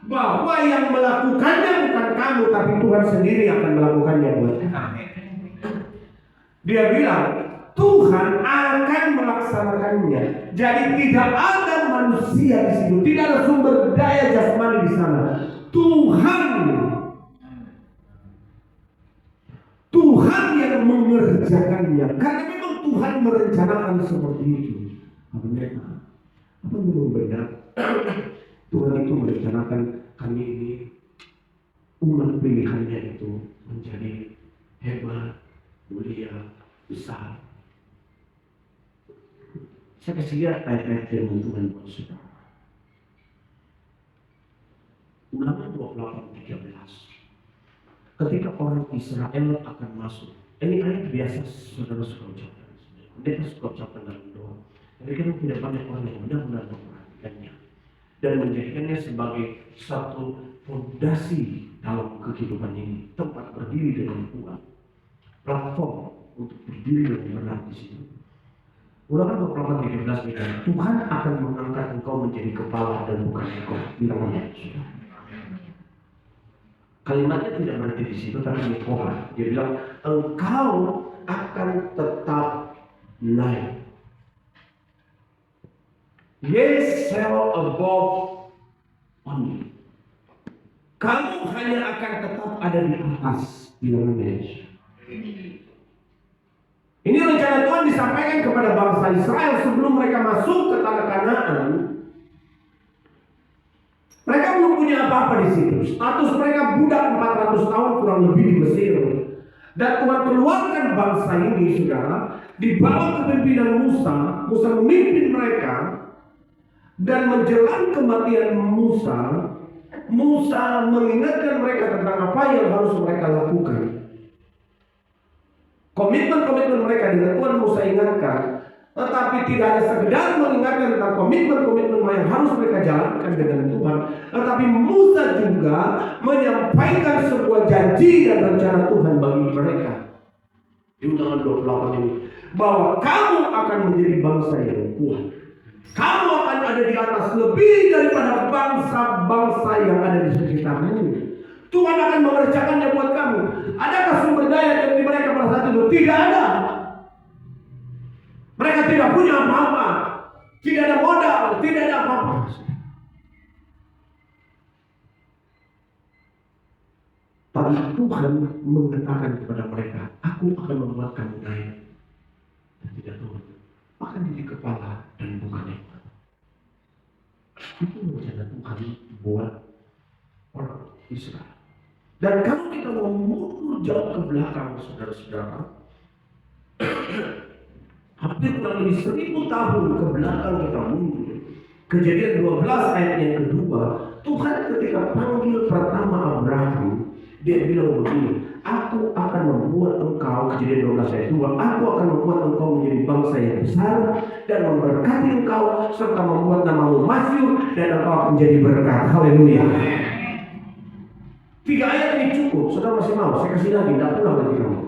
bahwa yang melakukannya bukan kamu, tapi Tuhan sendiri akan melakukannya buat kamu. Amin. Dia bilang Tuhan akan melaksanakannya. Jadi tidak ada manusia di situ, tidak ada sumber daya jasmani di sana. Tuhan yang mengerjakannya. Karena memang Tuhan merencanakan seperti itu. Apa memang benar? Tuhan itu merencanakan kami ini, umat pilihannya itu menjadi hebat, mulia, besar. Saya kasih lihat ayat-ayat firman Tuhan buat saudara. Ulangan 28:13. Ketika orang Israel akan masuk, ini ayat biasa saudara suka ucapkan. Mereka suka ucapkan dalam doa. Tapi kan tidak banyak orang yang benar-benar memperhatikannya dan menjadikannya sebagai satu fondasi dalam kehidupan ini, tempat berdiri dengan kuat, platform untuk berdiri dengan benar di situ. Ulangan 28:13 bilang, Tuhan akan mengangkat engkau menjadi kepala dan bukan ekor. Bilang amin. Kalimatnya tidak berarti di situ, tapi di Quran. Dia bilang, engkau akan tetap naik. Ye shall above only. Kamu hanya akan tetap ada di atas. Bilang amin. Ini rencana Tuhan disampaikan kepada bangsa Israel sebelum mereka masuk ke tanah Kanaan. Mereka belum punya apa-apa di situ. Status mereka budak 400 tahun kurang lebih di Mesir. Dan Tuhan keluarkan bangsa ini, saudara, di bawah kepemimpinan Musa. Musa memimpin mereka. Dan menjelang kematian Musa, Musa mengingatkan mereka tentang apa yang harus mereka lakukan. Komitmen-komitmen mereka dengan Tuhan Musa ingatkan. Tetapi tidak hanya sekedar mengingatkan tentang komitmen-komitmen yang harus mereka jalankan dengan Tuhan. Tetapi Musa juga menyampaikan sebuah janji dan rencana Tuhan bagi mereka. Di Ulangan 28 ini. Bahwa kamu akan menjadi bangsa yang kuat. Kamu akan ada di atas lebih daripada bangsa-bangsa yang ada di sekitarmu. Tuhan akan mengerjakannya buat kamu. Adakah sumber daya dari mereka pada saat itu? Tidak ada. Mereka tidak punya apa-apa. Tidak ada modal, tidak ada apa-apa. Tapi Tuhan mengatakan kepada mereka, aku akan membuat kamu naik. Dan tidak turun. Akan jadi kepala dan bukan ekor. Itu rencana Tuhan buat orang Israel. Dan kalau kita mau mundur jauh ke belakang, saudara-saudara, hampir kurang lebih 1000 tahun ke belakang kita mundur. Kejadian 12 ayat yang kedua, Tuhan ketika panggil pertama Abraham, dia bilang begini, aku akan membuat engkau, Kejadian 12 ayat 2, aku akan membuat engkau menjadi bangsa yang besar dan memberkati engkau serta membuat namamu masyhur dan engkau akan menjadi berkat. Haleluya. 3 ayat ini cukup. Saudara masih mau? Saya kasih lagi, tidak pulang lagi kamu.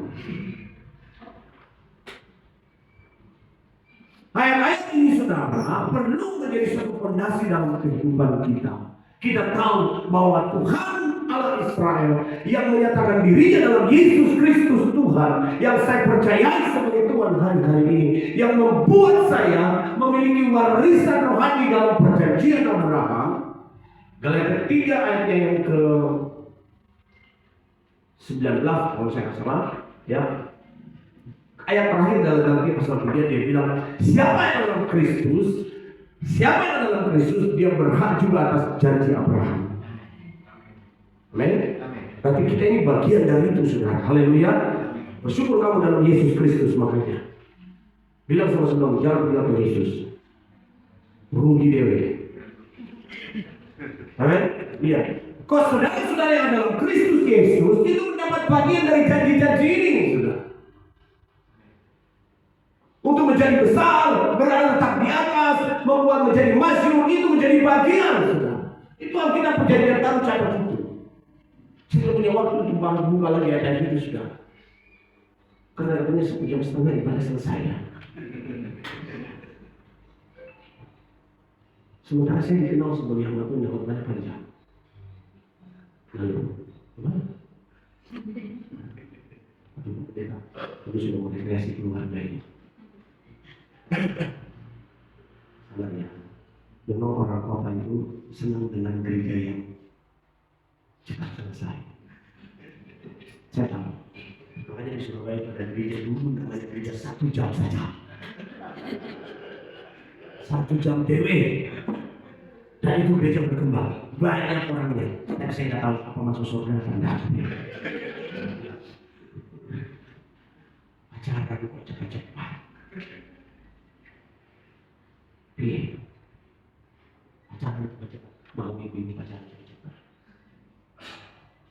Ayat-ayat ini saudara perlu menjadi satu fondasi dalam kehidupan kita. Kita tahu bahwa Tuhan Allah Israel yang menyatakan dirinya dalam Yesus Kristus Tuhan, yang saya percayai sebagai Tuhan hari-hari ini, yang membuat saya memiliki warisan rohani dalam perjanjian Abraham. Galatia 3 ayatnya yang ke 19 kalau saya nggak salah, ya. Ayat terakhir dalam Galatia pasal 3 dia bilang, siapa yang dalam Kristus, dia berhak juga atas janji Abraham. Amin. Tapi kita ini bagian dari itu, saudara. Haleluya. Bersyukur kamu dalam Yesus Kristus makanya. Bilang sama saudara, jangan bilang ke Yesus. Rugi dewe. Amin. Iya. Kau saudara-saudara yang dalam Kristus Yesus itu mendapat bagian dari janji-janji ini, saudara. Untuk menjadi besar, berada letak di atas, membuat menjadi masyhur, itu menjadi bagian, saudara. Itu Alkitab Perjanjian Baru catat itu. Saya punya waktu untuk buka lagi ayat itu, saudara. Karena katanya 1,5 jam ibadah selesai. Sementara saya dikenal sebagai hamba Tuhan yang banyak panjang. Lalu, gimana? Aduh, pendeta, aku sudah mau rekreasi keluarga ini. Salah ya. Memang orang kota itu senang dengan gereja yang cepat selesai. Saya tahu. Makanya di Surabaya itu ada gereja dulu namanya gereja 1 jam saja. 1 jam dewe. Dan itu gereja berkembang. Banyak orangnya. Tapi saya nggak tahu apa masuk surga atau enggak. Acara kok cepat-cepat. Iya. Acara cepat-cepat. Mau ibu ini pacaran cepat-cepat.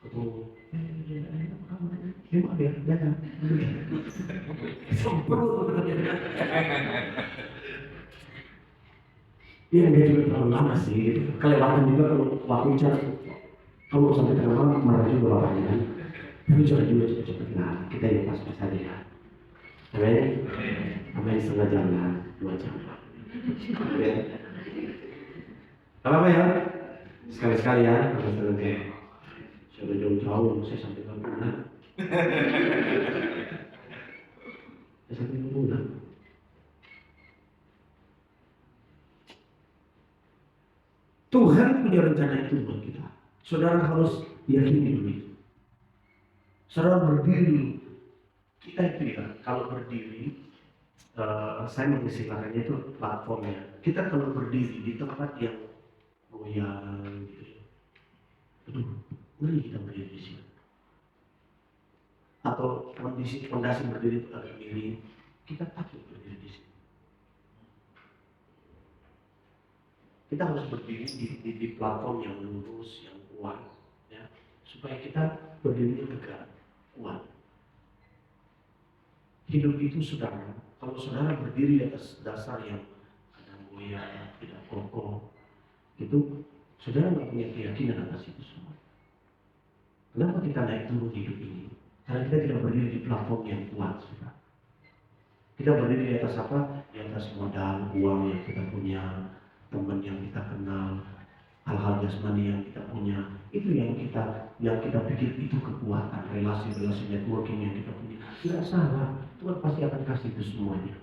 Ketemu. Maaf ya, datang. Sempurna. Iya, dia juga terlalu lama sih, gitu. Kelewatan juga kalau waktu chat. Kalau sampai tengah malam marah juga bapaknya kan. Tapi jangan juga cepet-cepet. Nah, kita yang pas-pas aja ya. Amin. Amin, setengah jam lah, 2 jam. Amin. Apa ya? Sekali-sekali ya, sekali-sekali. Sudah jauh-jauh, saya sampai ke bulan. Saya sampai ke bulan. Tuhan punya rencana itu buat kita. Saudara harus yakini begitu. Saudara berdiri, kita itu ya, kalau berdiri, saya mengistilahkannya itu platformnya. Kita kalau berdiri di tempat yang goyang, gitu ya. Aduh, ngeri kita berdiri di sini. Atau kondisi fondasi berdiri itu agak miring, kita takut berdiri di sini. Kita harus berdiri di platform yang lurus, yang kuat, ya, supaya kita berdiri tegak, kuat. Hidup itu saudara, kalau saudara berdiri di atas dasar yang ada goyang, tidak kokoh, itu saudara nggak punya keyakinan atas itu semua. Kenapa kita naik turun hidup ini? Karena kita tidak berdiri di platform yang kuat, saudara. Kita berdiri di atas apa? Di atas modal, uang yang kita punya, teman yang kita kenal, hal-hal jasmani yang kita punya, itu yang kita pikir itu kekuatan, relasi networking yang kita punya. Tidak salah, Tuhan pasti akan kasih itu semuanya.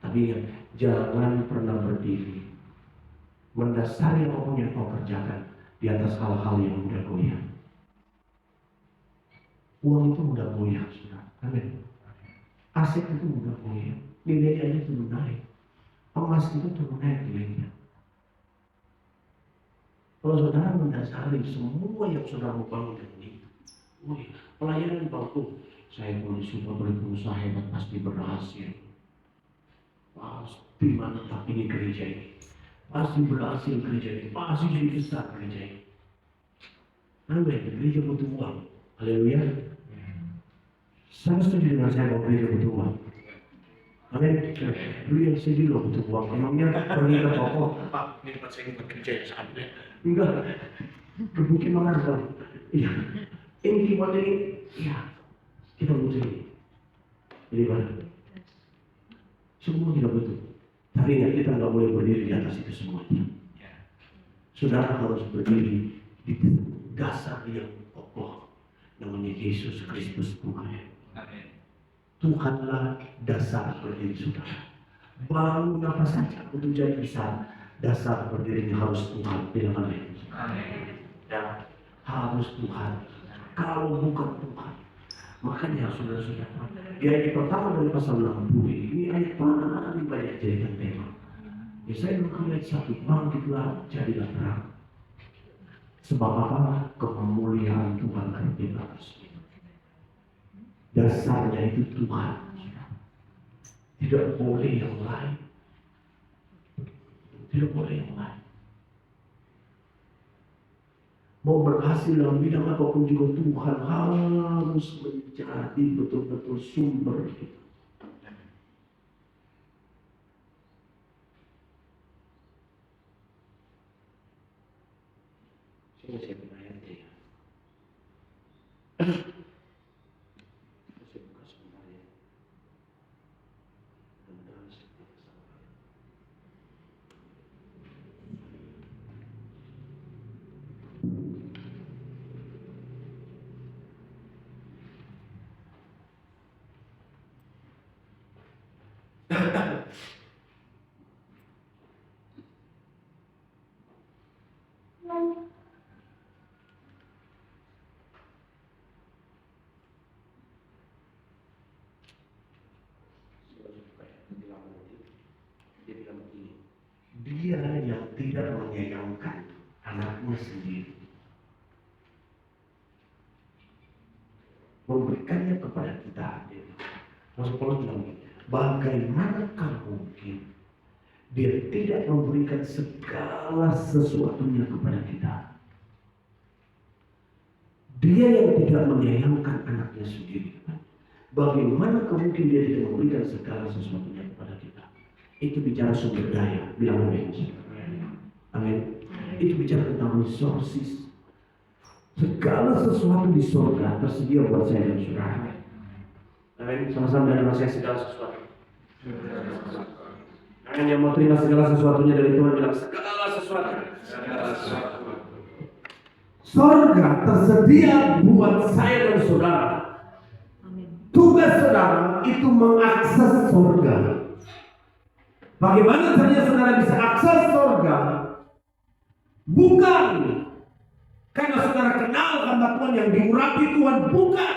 Tapi jangan pernah berdiri mendasari apapun yang kau kerjakan di atas hal-hal yang mudah goyah. Uang itu mudah goyah, saudara. Amin. Aset itu mudah goyah, nilainya aja turun naik. Emas itu turun naik nilainya. Kalau saudara mendasari semua yang saudara mau bangun dengan itu, pelayanan bantu, saya boleh suka berusaha hebat pasti berhasil. Pasti mantap ini gereja ini. Pasti berhasil gereja ini. Pasti jadi besar gereja ini. Amin. Gereja butuh uang. Haleluya. Saya setuju dengan saya bahwa gereja butuh uang. Amin. Dulu yang sedih loh butuh uang. Emangnya pergi ke toko, Pak, ini tempat saya ingin bekerja ya sampai. Enggak. Berbukin mana kan? Iya. Ini keyboard ini. Iya. Kita butuh ini. Jadi mana? Semua kita butuh. Tapi ingat, kita nggak boleh berdiri di atas itu semuanya. Saudara harus berdiri di dasar yang kokoh, namanya Yesus Kristus Tuhan. Tuhanlah dasar berdiri saudara. Bangun apa saja untuk jadi besar, dasar berdirinya harus Tuhan. Bilang amin. Ya, harus Tuhan. Kalau bukan Tuhan, makanya saudara-saudara, di ayat pertama dari pasal 60 ini ayat paling banyak jadikan tema. Yesaya 60 ayat 1, bangkitlah, jadilah terang. Sebab apa? Kemuliaan Tuhan akan di atas. Dasarnya itu Tuhan. Tidak boleh yang lain. Tidak boleh yang lain. Mau berhasil dalam bidang apapun juga Tuhan harus menjadi betul-betul sumber kita. Saya siapin ayatnya ya. Saya buka sebentar ya. Mudah-mudahan saya tidak salah. dia yang tidak menyayangkan anaknya sendiri, memberikannya kepada kita. Rasul Paulus bilang, bagaimanakah mungkin dia tidak memberikan segala sesuatunya kepada kita? Dia yang tidak menyayangkan anaknya sendiri, bagaimana mungkin dia tidak memberikan segala sesuatunya kepada kita? Itu bicara sumber daya, bilang amin. Amin. Itu bicara tentang resources. Segala sesuatu di surga tersedia buat saya dan saudara. Amin. Sama-sama dengan saya segala sesuatu. Amin. Yang mau terima segala sesuatunya dari Tuhan bilang segala sesuatu. Surga tersedia buat saya dan saudara. Tugas saudara itu mengakses surga. Bagaimana caranya saudara bisa akses surga? Bukan karena saudara kenal hamba Tuhan yang diurapi Tuhan, bukan.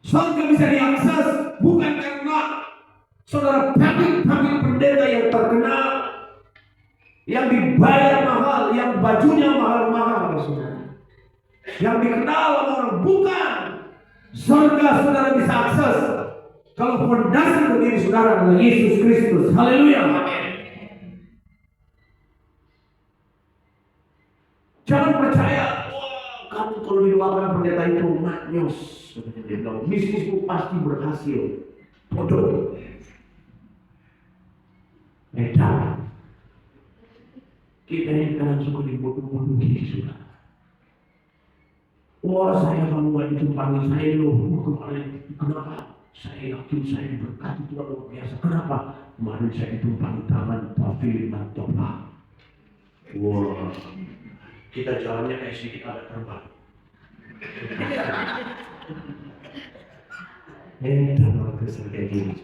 Surga bisa diakses bukan karena saudara panggil pendeta yang terkenal, yang dibayar mahal, yang bajunya mahal-mahal, saudara, yang dikenal orang, bukan. Surga saudara bisa akses kalau fondasi berdiri saudara adalah Yesus Kristus. Haleluya. Jangan percaya, wah, kamu kalau didoakan pendeta itu maknyos. Dia bilang, bisnismu pasti berhasil. Bodoh. Beda. Kita yang kadang suka dibodoh-bodohi, saudara. Wah, saya kalau nggak ditumpangi saya loh kemarin. Kenapa? Saya yakin saya diberkati Tuhan luar biasa. Kenapa? Kemarin saya ditumpangi tangan Pak Filiman Topa. Wah, kita jalannya kayak sedikit ada terbang. Dan orang Kristen kayak gini.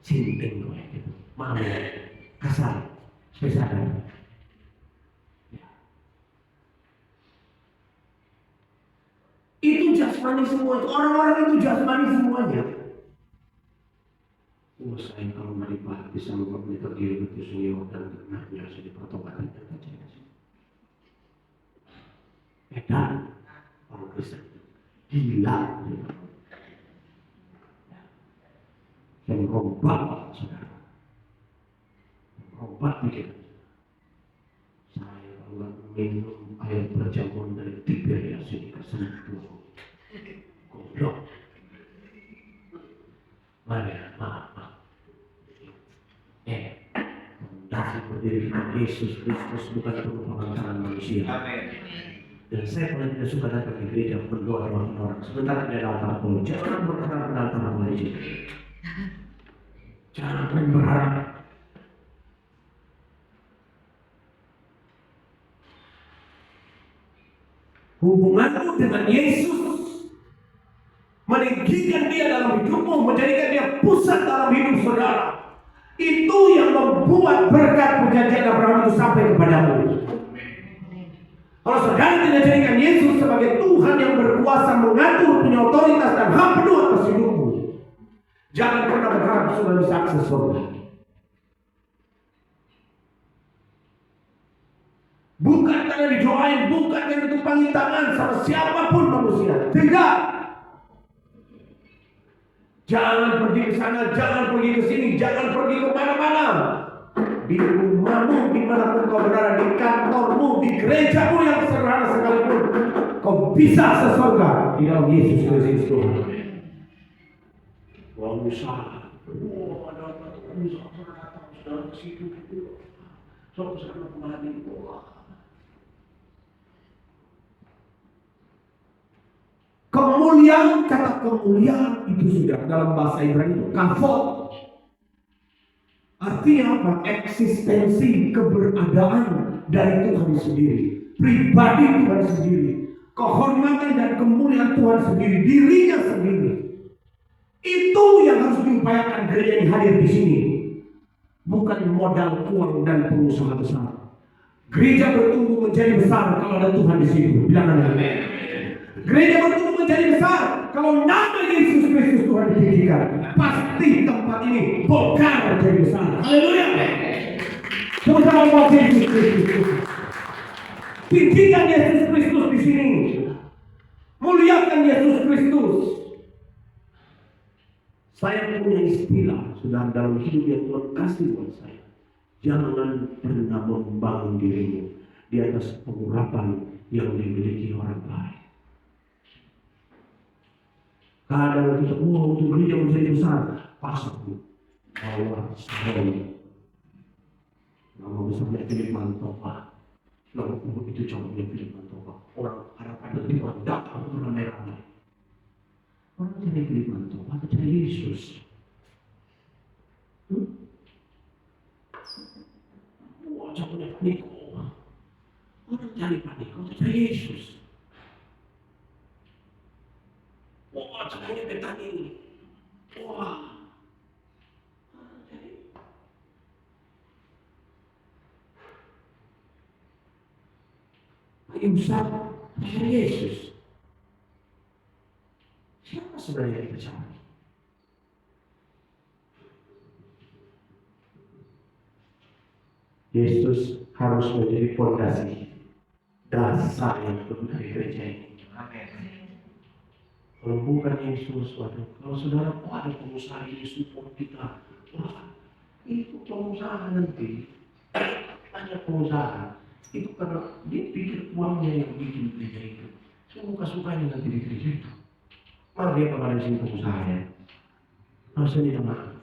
Cinting gue gitu. Maaf ya, kasar, spesial. Itu jasmani semua, orang-orang itu jasmani semuanya. Oh, saya kalau nggak dibahas sama Bapak terdiri betul senior dan kenanya saya di pertobatan dan kajian. Dan orang Kristen gila, yang merubah saudara, merubah pikiran. Saya kalau minum air berjamun dari Tiberias ini kesentuh. Goblok. Maaf. Fondasi berdiri Yesus Kristus bukan perumpamaan tangan manusia. Dan saya paling tidak suka datang ke gereja berdoa orang-orang. Sebentar tidak ada altar pun. Jangan berharap pada altar manusia. Jangan berharap. Hubunganmu dengan Yesus, meninggikan dia dalam hidupmu, menjadikan dia pusat dalam hidup saudara. Itu yang membuat berkat perjanjian Abraham itu sampai kepadamu. Kalau saudara tidak jadikan Yesus sebagai Tuhan yang berkuasa mengatur, punya otoritas dan hak penuh atas hidupmu, jangan pernah berharap sudah bisa akses surga. Bukan karena didoain, bukan karena ditumpangi tangan sama siapapun manusia. Tidak. Jangan pergi ke sana, jangan pergi ke sini, jangan pergi ke mana-mana. Di rumahmu, dimanapun kau berada, di kantormu, di gerejamu yang sederhana sekalipun, kau bisa akses surga di dalam Yesus Kristus Tuhan. Wah, usaha. Wah, ada usaha datang, saudara ke situ gitu. Saudara kemana? Wah. Kemuliaan, kata kemuliaan itu sudah dalam bahasa Ibrani itu kavod. Artinya apa? Eksistensi, keberadaan dari Tuhan sendiri, pribadi Tuhan sendiri, kehormatan dan kemuliaan Tuhan sendiri, dirinya sendiri. Itu yang harus diupayakan gereja yang hadir di sini, bukan modal uang dan pengusaha besar. Gereja bertumbuh menjadi besar kalau ada Tuhan di situ. Bilang amin. Gereja bertumbuh menjadi besar kalau nama Yesus Kristus Tuhan ditinggikan. Pasti tempat ini bongkar menjadi besar. Haleluya. Sama-sama ngomong Yesus Kristus. Tinggikan Yesus Kristus di sini. Muliakan Yesus Kristus. Saya punya istilah sudah dalam hidup yang Tuhan kasih buat saya. Jangan pernah membangun dirimu di atas pengurapan yang dimiliki orang lain. Kadang kita, untuk gereja menjadi besar, pasang bawa sarung. Nama besarnya Philip Mantopa. Nama itu contohnya Philip Mantopa. Orang harapan nanti orang datang ramai-ramai. Orang cari Philip Mantopa, cari Yesus. Wah, contohnya Paniko. Orang cari Paniko, cari Yesus. Wah, contohnya Betani. Wah. Yang besar cari Yesus. Siapa sebenarnya yang kita cari? Yesus harus menjadi fondasi dasar yang penuh dari gereja ini. Amin. Kalau bukan Yesus, waduh, kalau saudara ada pengusaha ini support kita, wah, itu pengusaha nanti, banyak pengusaha, itu karena dia pikir uangnya yang bikin gereja itu, suka-sukanya nanti di gereja itu. Malah dia kepada sini pengusahanya, saya tidak maaf,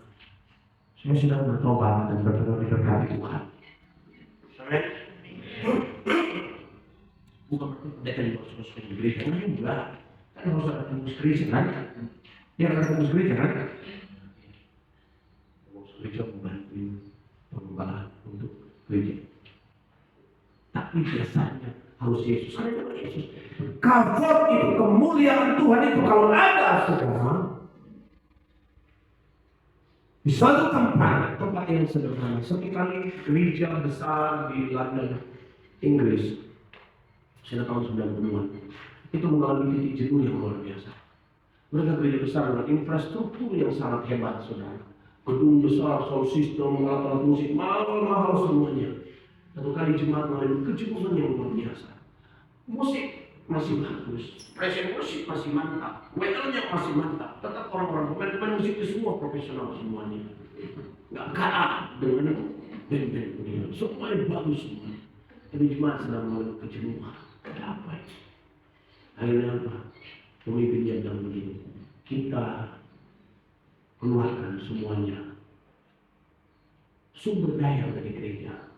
saya sudah bertobat dan berdoa diberkati Tuhan. Amin. Bukan berarti pendeta juga suka-suka di gereja, enggak. Kan harus ada tembus gereja kan? Ya ada tembus gereja kan? Tembus gereja membantu pengembangan untuk gereja. Tapi biasanya harus Yesus. Karena Yesus. Kafir itu kemuliaan Tuhan itu kalau ada saudara di suatu tempat yang sederhana. Sekali gereja besar di London, Inggris, sekitar tahun 90-an. Itu mengalami titik jenuh yang luar biasa. Mereka gereja besar dengan infrastruktur yang sangat hebat, saudara. Gedung besar, sound system, alat-alat musik, mahal-mahal semuanya. Satu kali jemaat mengalami kejenuhan yang luar biasa. Musik masih bagus, present musik masih mantap, WL-nya masih mantap. Tetap orang-orang pemain musik itu semua profesional semuanya. Nggak kalah dengan band-band ini. Semuanya bagus semua. Tapi jemaat sedang mengalami kejenuhan. Ada apa ini? Akhirnya apa? Pemimpinnya bilang begini, kita keluarkan semuanya sumber daya dari gereja.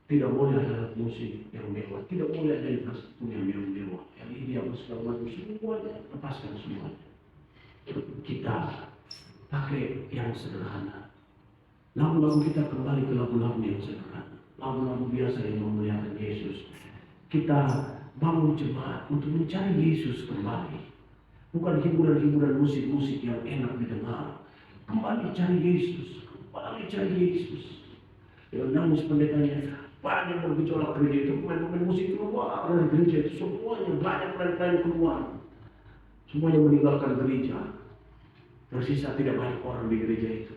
Tidak boleh ada alat musik yang mewah, tidak boleh ada infrastruktur yang mewah. LED apa segala macam, semuanya lepaskan semuanya. Kita pakai yang sederhana. Lagu-lagu kita kembali ke lagu-lagu yang sederhana, lagu-lagu biasa yang memuliakan Yesus. Kita bangun jemaat untuk mencari Yesus kembali. Bukan hiburan-hiburan musik-musik yang enak didengar. Kembali cari Yesus, kembali cari Yesus. Yang nangis pendetanya, banyak bergejolak gereja itu, pemain-pemain musik keluar dari gereja itu, semuanya banyak pemain-pemain keluar. Semuanya meninggalkan gereja. Tersisa tidak banyak orang di gereja itu.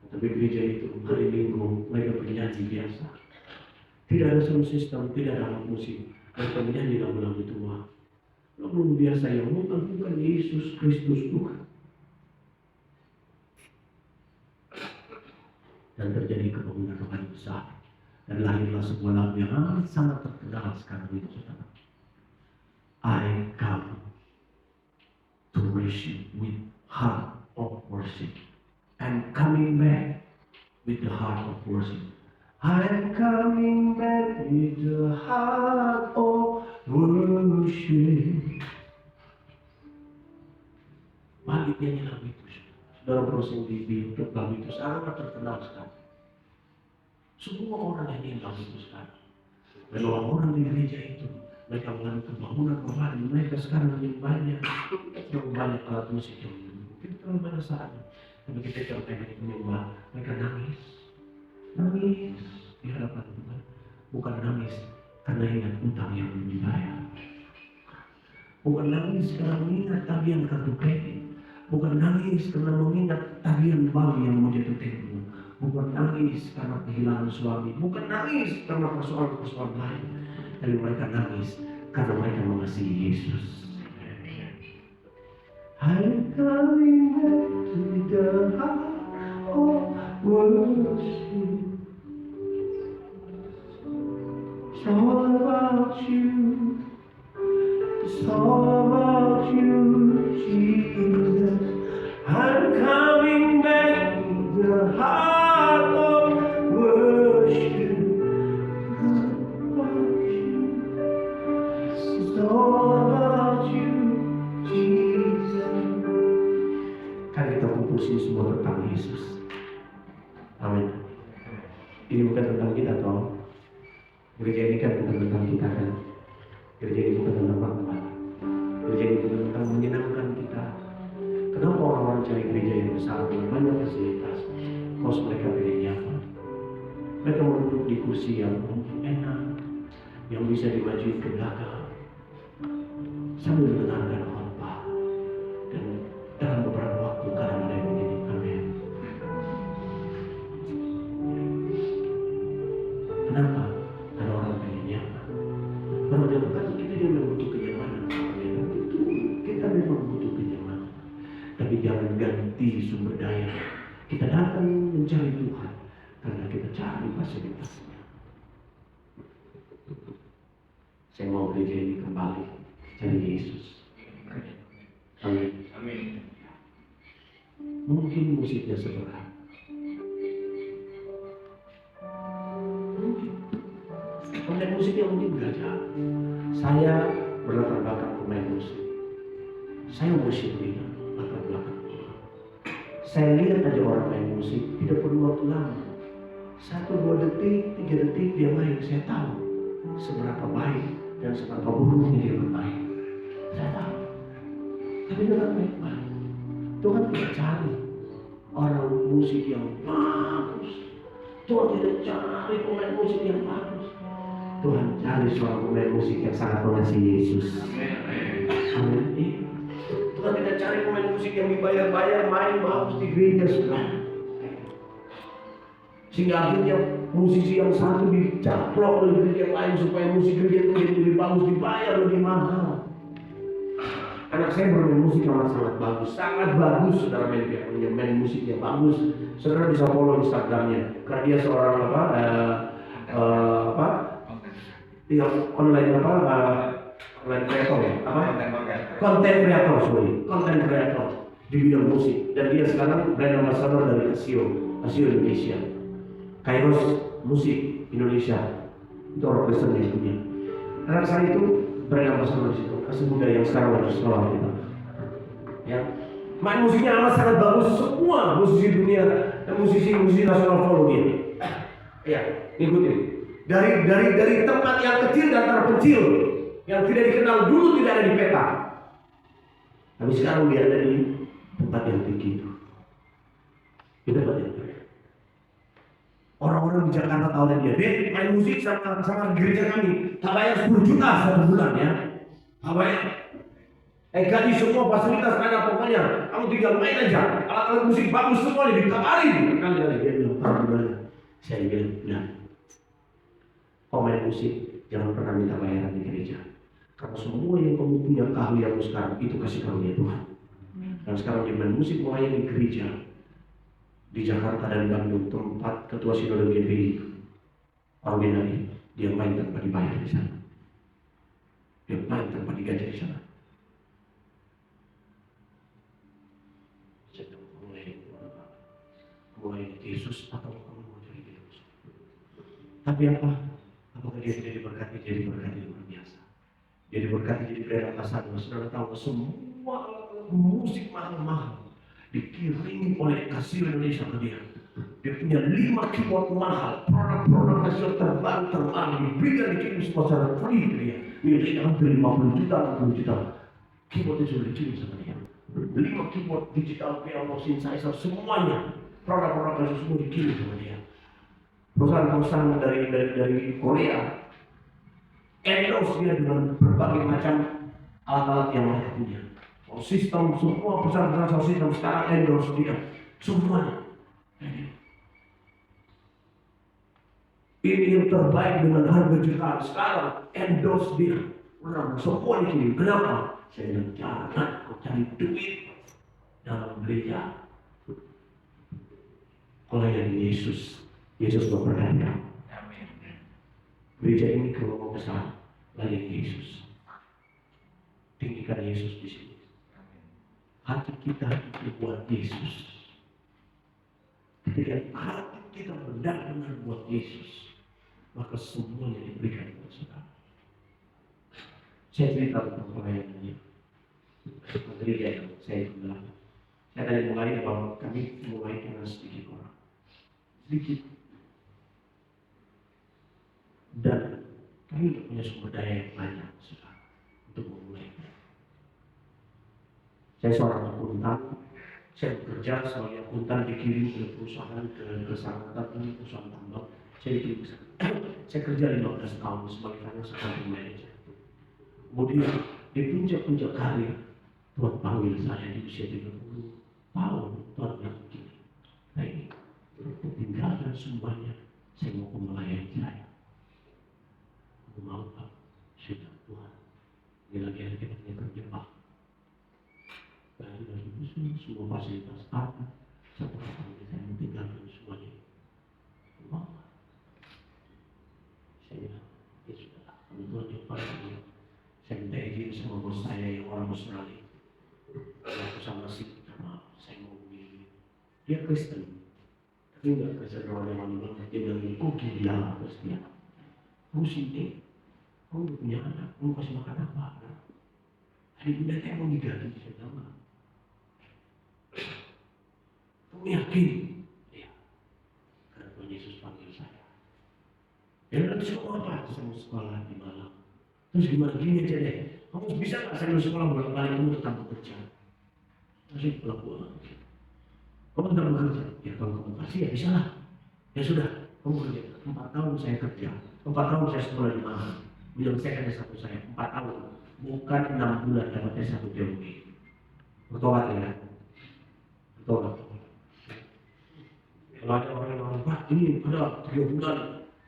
Tapi gereja itu hari Minggu mereka bernyanyi biasa. Tidak ada sound system, tidak ada alat musik. Mereka menyanyi lagu-lagu tua. Lagu biasa yang bukan Yesus Kristus Tuhan. Dan terjadi kebangunan rohani besar. Dan lahirlah sebuah lagu yang sangat terkenal sekarang itu, saudara. I come to worship with heart of worship. I'm coming back with the heart of worship. I'm coming back with the heart of worship. Balik nyanyi lagu itu. Saudara browsing di YouTube, lagu itu sangat terkenal sekali. Semua orang nyanyi lagu itu sekarang. Dan orang-orang di gereja itu, mereka mengalami pembangunan rohani. Mereka sekarang yang banyak, terlalu banyak alat musik yang mungkin terlalu banyak saatnya. Tapi kita kalau pengen menyembah, mereka nangis di hadapan Tuhan. Bukan nangis karena ingat utang yang belum dibayar. Bukan nangis karena mengingat tagihan kartu kredit. Bukan nangis karena mengingat tagihan bank yang mau jatuh tempo. Bukan nangis karena kehilangan suami. Bukan nangis karena persoalan-persoalan lain. Tapi mereka nangis karena mereka mengasihi Yesus. I'm coming back to the heart of worship. It's all about you. It's all about you, Jesus. I'm coming back to the heart of worship. It's all about you, Jesus. Kan kita fokusin semua tentang Yesus. Amin. Ini bukan tentang kita toh. Gereja ini kan bukan tentang kita kan. Gereja ini bukan tentang apa. Gereja ini bukan tentang menyenangkan kita. Kenapa orang-orang cari gereja yang besar dengan banyak fasilitas? Kos mereka pengen nyaman. Mereka mau duduk di kursi yang enak, yang bisa dimajuin ke belakang, sambil mendengarkan khotbah. Dan dalam beberapa waktu kadang ada yang menjadi amin. Kenapa? Karena orang pengen nyaman. Kalau dia bukan kita dia memang butuh kenyamanan. Kita memang butuh kenyamanan. Tapi jangan ganti sumber daya. Kita datang mencari Tuhan karena kita cari fasilitasnya. Saya mau gereja ini kembali cari Yesus. Amin. Amin. Mungkin musiknya seberat. Mungkin. Pemain musiknya mungkin belajar. Saya berlatar belakang pemain musik. Saya musik dia latar belakang. Saya lihat aja orang main musik tidak perlu waktu lama. 1-2 detik, 3 detik dia main. Saya tahu seberapa baik dan seberapa buruknya dia bermain. Saya tahu. Tapi dengan baik-baik. Tuhan tidak cari orang musik yang bagus. Tuhan tidak cari pemain musik yang bagus. Tuhan cari seorang pemain musik yang sangat mengasihi Yesus. Amin. Tuhan tidak cari pemain musik yang dibayar-bayar main bagus di gereja sudah. Sehingga akhirnya musisi yang satu dicaplok oleh gereja yang lain supaya musik gereja itu jadi lebih bagus, dibayar lebih mahal. Anak saya bermain musik sangat bagus, sangat bagus. Saudara main musiknya bagus. Saudara bisa follow Instagramnya karena dia seorang online kreator ya, konten kreator di bidang musik. Dan dia sekarang brand ambassador dari Casio Indonesia, Kairos Musik Indonesia. Itu orang Kristen yang punya. Anak saya itu brand ambassador di situ. Kasih muda yang sekarang lagi sekolah kita. Ya, main musiknya amat sangat bagus. Semua musisi dunia dan musisi nasional follow dia. Ya, ikutin. Dari tempat yang kecil dan terpencil, yang tidak dikenal dulu, tidak ada di peta. Tapi sekarang dia ada di tempat yang tinggi itu. Di tempat yang tinggi. Orang-orang di Jakarta tahu dia main musik sama gereja kami. Tak bayar 10 juta satu bulan ya. Tak bayar. Gaji semua fasilitas ada pokoknya. Kamu tinggal main aja. Alat-alat musik bagus semua ditawarin. Kali-kali dia bilang, gimana? Saya bilang, nah. Pemain musik jangan pernah minta bayaran di gereja. Karena semua yang kamu punya keahlianmu sekarang itu kasih karunia Tuhan. Dan sekarang dia main musik melayani gereja di Jakarta dan Bandung, tempat ketua sinode GPI ordinari. Dia main tanpa dibayar di sana. Dia main tanpa digaji di sana. Saya mulai Yesus atau kamu mau cari Yesus? Tapi apa? Apakah dia tidak diberkati? Dia diberkati luar biasa. Dia diberkati jadi brand ambassador. Saudara tahu semua alat musik mahal-mahal dikirim oleh Casio Indonesia ke dia. Dia punya 5 keyboard mahal, produk-produk Casio terbang diberikan dikirim semua secara free ke dia. Nilainya hampir 50 juta, 60 juta. Keyboardnya sudah dikirim sama dia. 5 keyboard digital piano, synthesizer, semuanya produk-produk Casio semua dikirim sama dia. Perusahaan-perusahaan dari Korea endorse dia dengan berbagai macam alat-alat yang mereka punya. Sistem, semua perusahaan sistem sekarang endorse dia, semuanya. Ini yang terbaik dengan harga jutaan, sekarang endorse dia. Orang semua ini, kenapa? Saya bilang, jangan kau cari duit dalam gereja. Kalau yang Yesus berkata, gereja ini kalau mau besar, layani Yesus. Tinggikan Yesus di sini. Hati kita itu buat Yesus. Ketika hati kita benar-benar buat Yesus, maka semuanya diberikan kepada saudara. Saya cerita tentang pelayanannya. Gereja yang saya bilang. Saya tadi mulai bahwa kami mulai dengan sedikit orang. Sedikit. Dan kami tidak punya sumber daya yang banyak saudara, untuk memulai. Saya seorang akuntan, saya bekerja sebagai akuntan, dikirim oleh perusahaan ke sana, tapi perusahaan tambang. Saya dikirim ke sana. Saya kerja 15 tahun sebagai financial accounting manager. Kemudian di puncak-puncak karir, Tuhan panggil saya di usia 30 tahun. Tuhan bilang begini, nah ini, tinggalkan semuanya, saya mau melayani saya. Aku mau Pak, sudah Tuhan. Ini lagi kita terjebak. Dari itu semua fasilitas apa, satu kali saya meninggalkan semuanya. Mau? Saya bilang, ya sudah, kebetulan yang paling saya minta izin sama bos saya yang orang Australia. Aku sama saya mau begini. Dia Kristen, tapi enggak Kristen orang banget. Dia bilang, kok gila Kristen? Kamu sini, kamu punya anak, kamu kasih makan apa? Hari bunda saya mau diganti, saya bilang, kamu yakin? Ya, karena Tuhan Yesus panggil saya. Ya nanti sekolah apa? Saya mau sekolah di Malang. Terus gimana gini aja deh? Kamu bisa nggak saya mau sekolah bolak-balik, kamu tetap bekerja? Terus pulang. Kamu tetap bekerja? Ya kalau kamu kasih ya bisa lah. Ya sudah, kamu kerja. 4 tahun saya kerja. 4 tahun saya sekolah di Malang. Bilang saya hanya satu saya 4 tahun. Bukan 6 bulan dapatnya 1 teologi. Bertobat ya. Bertobat. Kalau ada orang yang bilang, Pak ini ada 3 bulan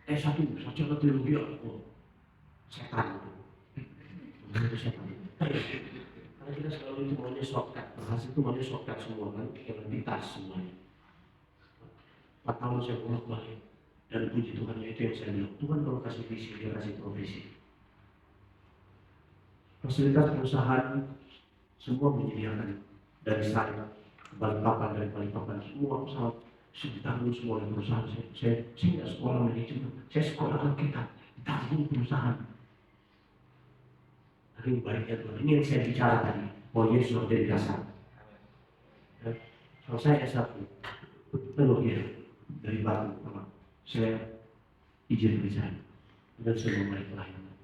S1 sarjana teologi. Oh, setan itu setan. Karena kita selalu itu maunya shortcut, berhasil itu maunya shortcut semua kan, identitas semuanya. 4 tahun saya bolak-balik, dan puji Tuhan itu yang saya bilang, Tuhan kalau kasih visi, dia kasih provisi. Fasilitas perusahaan semua menyediakan dari saya, dari Balikpapan semua pesawat ditanggung semua oleh perusahaan. Saya tidak sekolah manajemen, saya sekolah Alkitab, ditanggung perusahaan. Ini baiknya Tuhan, ini yang saya bicara tadi, bahwa Yesus sudah jadi dasar. Kalau saya S1, lalu ya dari Batu, saya izin resign dan saya mulai pelayanan.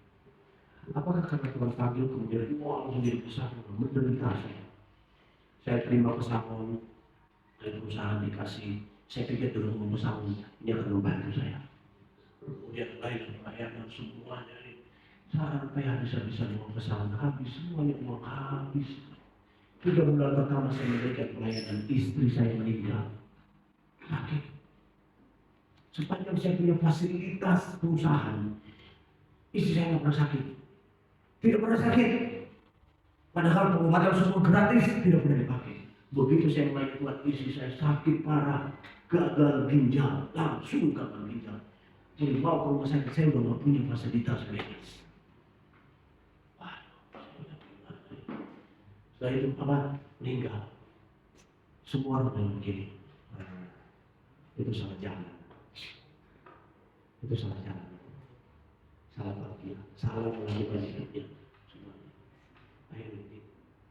Apakah karena Tuhan panggil kemudian wah menjadi besar, menderita saya? Saya terima pesangon dari perusahaan dikasih, saya pikir dulu mau pesangon ini akan membantu saya. Kemudian pelayanan semuanya ini sampai habis-habisan uang pesangon habis, semuanya uang habis. 3 bulan pertama saya memberikan pelayanan, istri saya meninggal sakit. Sepanjang saya punya fasilitas perusahaan, istri saya nggak pernah sakit. Tidak pernah sakit. Padahal pengobatan semua gratis, tidak pernah dipakai. Begitu saya mulai kuat, istri saya sakit parah, gagal ginjal, langsung gagal ginjal. Jadi bawa ke rumah sakit, saya udah nggak punya fasilitas medis. Setelah itu apa? Meninggal. Semua orang bilang begini, itu salah jalan. Itu salah jalan. Salah bagian, salah melakukan hidupnya. Akhirnya,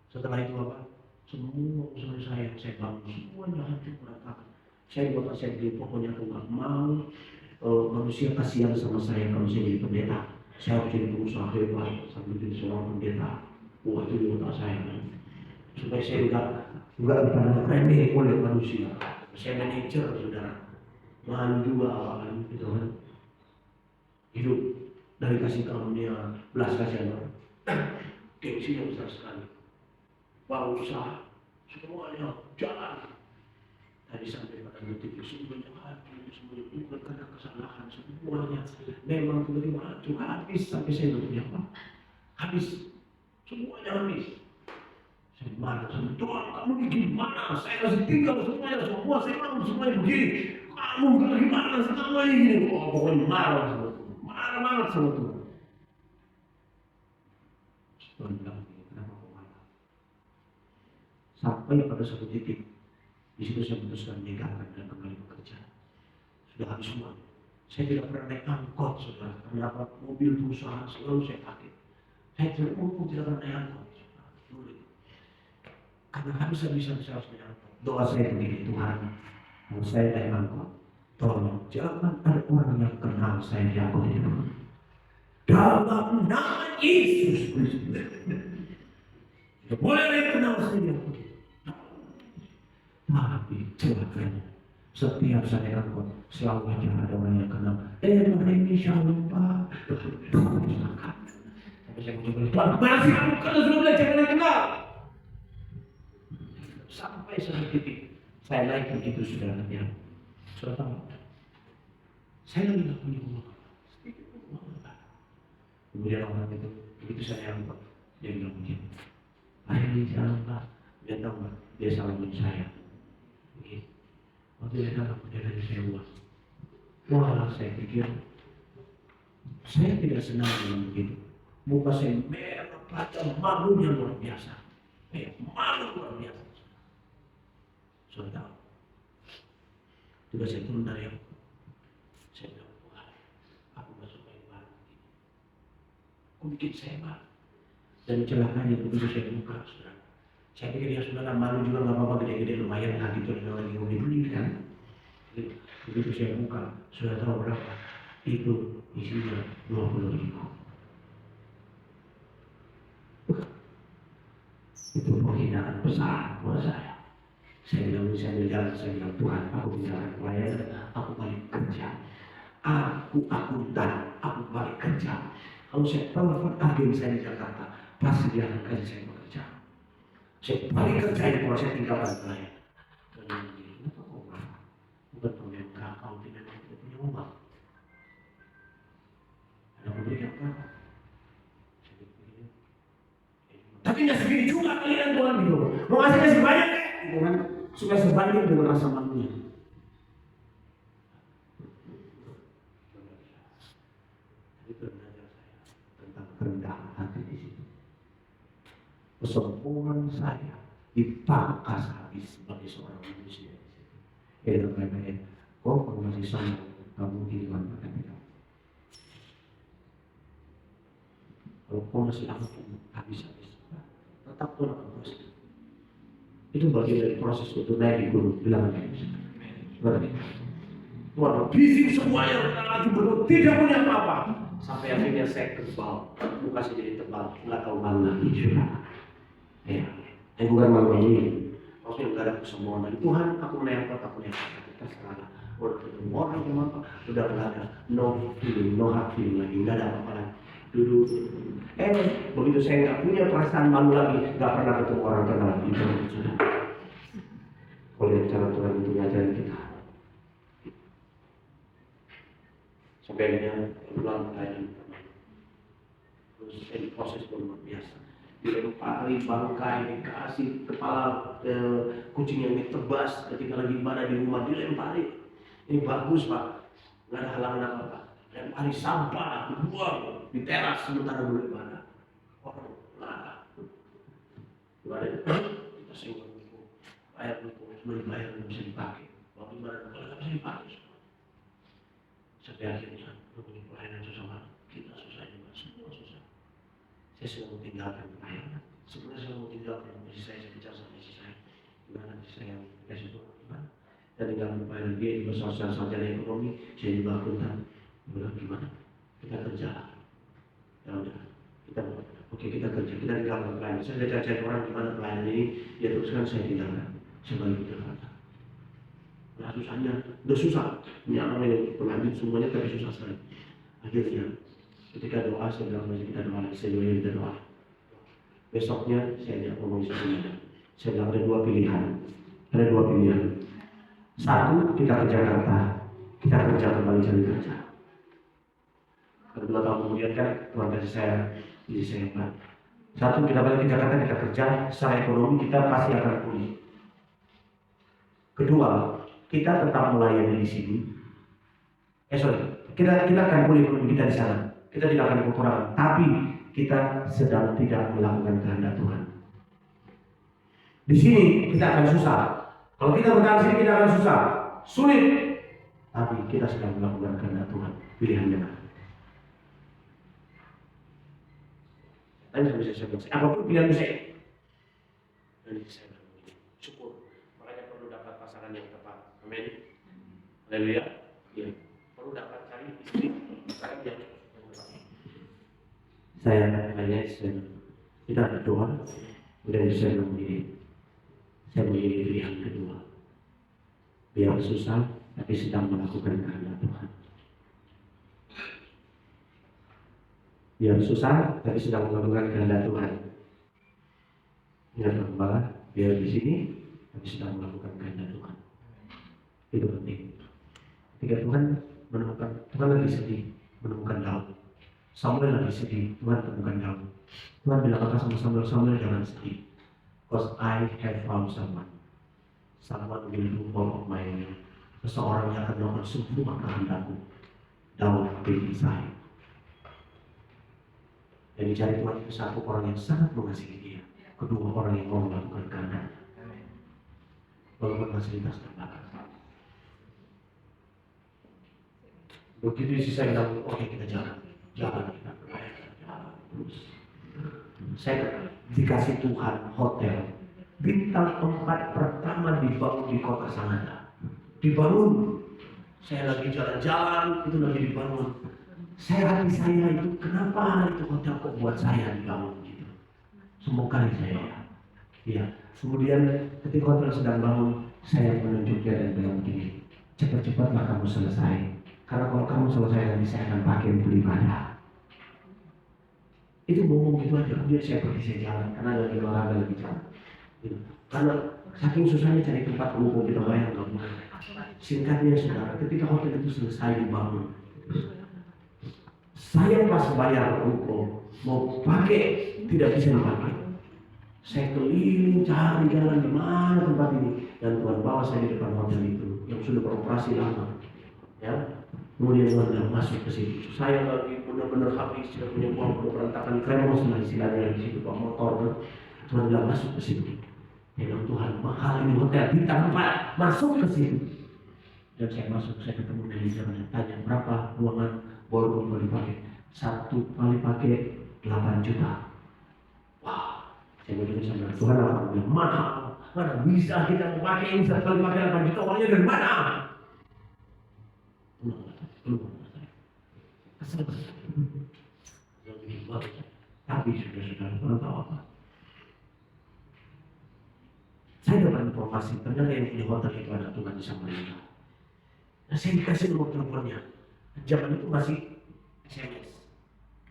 setelah itu apa? Semua usaha saya yang saya bangun, semuanya hancur berantakan. Saya bapak saya beli, pokoknya aku nggak mau manusia kasihan sama saya kalau saya jadi pendeta. Saya harus jadi pengusaha hebat sambil jadi seorang pendeta. Wah itu di otak saya kan. Supaya saya enggak dipandang remeh oleh manusia. Saya manajer saudara, mandu awalan gitu kan. Hidup dari kasih karunia, belas kasihan orang. gengsinya besar sekali. Bangun usaha, semuanya jalan. Tadi sampai pada detik semuanya habis, semuanya bukan karena kesalahan, semuanya memang tiba-tiba hancur, habis sampai saya punya apa? Habis, semuanya habis. Saya marah sama Tuhan, kamu ini gimana? Saya masih tinggal semuanya, semua saya mau semuanya begini. Kamu gimana semuanya gini? Oh, pokoknya marah sama Tuhan, marah banget sama Tuhan. Tuhan bilang, kenapa kau marah? Sampai pada satu titik, di situ saya memutuskan meninggalkan dan kembali bekerja. Sudah habis semua. Saya tidak pernah naik angkot, saudara. Karena apa? Mobil perusahaan selalu saya pakai. Saya tidak pernah naik angkot. Karena habis-habisan saya harus naik angkot. Doa saya begini, Tuhan, kalau saya naik angkot, tolong jangan ada orang yang kenal saya di angkot itu. Dalam nama Yesus Kristus. Tidak boleh ada yang kenal saya di angkot itu. Tapi celakanya, setiap saya angkot selalu aja ada orang yang kenal. Ini shalom Pak. Celaka. Sampai saya mencoba, Tuhan kemana sih kamu? Karena sudah belajar yang kenal. Sampai satu titik saya naik begitu saudaranya. Saudara tahu, saya lagi nggak punya uang. Kemudian orang itu begitu saya angkot, dia bilang begini, ayo di jalan Pak. Dia tahu Pak, dia salamin saya. Waktu dia datang, dia dari saya uang. Wah, saya pikir saya tidak senang dengan begitu. Muka saya merah, padahal malunya luar biasa. Malu luar biasa. Sudah tahu. Juga saya turun dari yang saya bilang, wah, aku gak suka yang malu begini. Aku bikin saya malu. Dan celakanya begitu saya buka, saudara. Saya pikir ya sudah malu juga nggak apa-apa, gede-gede lumayan lah gitu kalau lagi beli kan. Begitu saya buka, sudah tahu berapa? Itu isinya 20.000. Itu penghinaan besar buat saya. Saya bilang Tuhan, aku bilang pelayanan, aku balik kerja. Aku akuntan, aku balik kerja. Kalau saya telepon agen saya di Jakarta, pasti dia akan kasih saya bekerja. Saya balik kerja ini kalau saya tinggalkan pelayanan. Dan dia bilang, kenapa kau marah? Bukan pemerintah, kau tidak punya uang. Ada memberikan berapa? Tapi nggak segini juga kalian Tuhan gitu. Mau kasih banyak gitu kan? Supaya sebanding dengan rasa malunya. Itu belajar saya tentang rendah hati di situ. Kesombongan saya dipangkas habis sebagai seorang manusia di situ. Ya teman-teman, kau masih sombong, kamu hilang pada kita. Kalau kau masih angkuh habis-habis, tetap Tuhan akan proses. Itu bagian dari proses untuk naik di gunung. Bilang aja. Berarti Tuhan bising semuanya lagi belum tidak punya apa-apa. Sampai akhirnya saya kebal, muka saya jadi tebal, nggak tahu malu lagi sudah. Ya, bukan malu ini. Maksudnya nggak ada kesombongan lagi. Tuhan, aku naik apa? Aku naik apa? Kita salah. Udah ketemu orang yang apa? Udah nggak ada no feeling, no hard feeling lagi, nggak ada apa-apa lagi. Dulu, begitu saya nggak punya perasaan malu lagi, nggak pernah ketemu orang kenal itu sudah. Kalau lihat cara Tuhan itu ngajarin kita. Sampai akhirnya pulang pelayanan. Terus ini proses luar biasa. Dilempari bangkai, dikasih kepala kucing yang ditebas ketika lagi ibadah di rumah, dilempari. Ini bagus Pak, nggak ada halangan apa-apa. Lempari sampah, dibuang di teras sementara dulu ibadah. Orang marah. Ibadah kita sewa buku, bayar buku, sebelum bayar nggak bisa dipakai. Waktu ibadah kalau nggak bisa dipakai. Sampai akhirnya punya pelayanan susah banget. Kita susah juga, semua susah. Saya sudah mau tinggalkan pelayanan. Sebenarnya saya mau tinggalkan istri saya bicara sama istri saya. Gimana istri saya yang kasih itu gimana? Dan tinggalkan pelayanan dia juga sosial sarjana ekonomi. Saya juga akuntan. Bilang gimana? Kita kerja. Ya udah, oke kita kerja. Kita tinggalkan pelayanan. Saya sudah cari orang gimana pelayanan ini. Dia teruskan saya tinggalkan. Saya balik ke Jakarta. Nah susahnya, udah susah. Ini orang yang berlanjut semuanya tapi susah sekali. Akhirnya ketika doa saya bilang masih kita doa lagi, saya doa kita doa. Besoknya saya ajak ngomong sebenarnya. Saya bilang ada dua pilihan. Ada dua pilihan. Satu, kita ke Jakarta, kita kerja kembali cari kerja. Kedua tahun kemudian kan Tuhan kasih saya, jadi saya hebat. Satu, kita balik ke Jakarta, kita kerja, secara ekonomi kita pasti akan pulih. Kedua, kita tetap melayani di sini. Kita akan pulih ekonomi kita di sana. Kita tidak akan kekurangan, tapi kita sedang tidak melakukan kehendak Tuhan. Di sini kita akan susah. Kalau kita bertahan di sini kita akan susah, sulit. Tapi kita sedang melakukan kehendak Tuhan. Pilihannya. Tanya sama saya, apapun pilihan saya. Dan saya bilang, syukur. Makanya perlu dapat pasangan yang tepat. Amin. Haleluya. Ya. Perlu dapat cari istri yang tepat. Saya hanya kita berdoa. Kemudian saya bilang begini. Saya memilih pilihan kedua. Biar susah, tapi sedang melakukan kehendak Tuhan. Biar susah, tapi sedang melakukan kehendak Tuhan. Ingat Gembala, biar di sini, tapi sedang melakukan kehendak Tuhan. Itu penting. Ketika Tuhan menemukan, Tuhan lagi sedih, menemukan Daud. Samuel lagi sedih, Tuhan temukan Daud. Tuhan bilang apa sama Samuel? Samuel jangan sedih. Because I have found someone. Someone will do all of my will. Seseorang yang akan melakukan semua kehendakku. Daud pilih saya. Yang dicari Tuhan itu satu orang yang sangat mengasihi dia. Kedua orang yang mau melakukan kehendak. Walaupun fasilitas terbatas. Begitu isi saya bilang, oke kita jalan kita berlayar, jalan terus. Saya dikasih Tuhan hotel bintang 4 pertama dibangun di kota Sanada. Dibangun. Saya lagi jalan-jalan, itu lagi dibangun. Hati saya itu, kenapa itu hotel kok buat saya dibangun gitu. Semua kali saya. Ya. Kemudian ketika hotel sedang bangun, saya menunjuk dia dan bilang begini, cepat-cepatlah kamu selesai. Karena kalau kamu selesai nanti saya akan pakai untuk ibadah. Itu ngomong gitu aja, kemudian saya pergi saya jalan karena lagi olahraga lebih jalan. Gitu. Karena saking susahnya cari tempat umum kita bayar nggak boleh. Singkatnya saudara, ketika hotel itu selesai dibangun, saya pas bayar umum mau pakai tidak bisa dipakai. Saya keliling cari jalan di mana tempat ini dan Tuhan bawa saya di depan hotel itu yang sudah beroperasi lama. Ya. Kemudian Tuhan bilang masuk ke situ. Saya lagi benar-benar habis, sudah punya uang untuk berantakan kremos lah istilahnya di situ pak motor. Tuhan bilang masuk ke situ. Dia bilang Tuhan mahal ini hotel bintang 4, masuk ke situ. Dan saya masuk, saya ketemu manajer dan tanya berapa ruangan boleh dipakai. 1 kali pakai 8 juta. Wah, saya bilang sama Tuhan apa? Mahal. Mana bisa kita memakai ini 1 kali pakai 8 juta? Uangnya dari mana? Kesel. Tapi sudah Tuhan tahu apa? Saya dapat informasi ternyata yang punya hotel itu ada Tuhan di Samarinda. Nah, saya dikasih nomor teleponnya. Zaman itu masih SMS.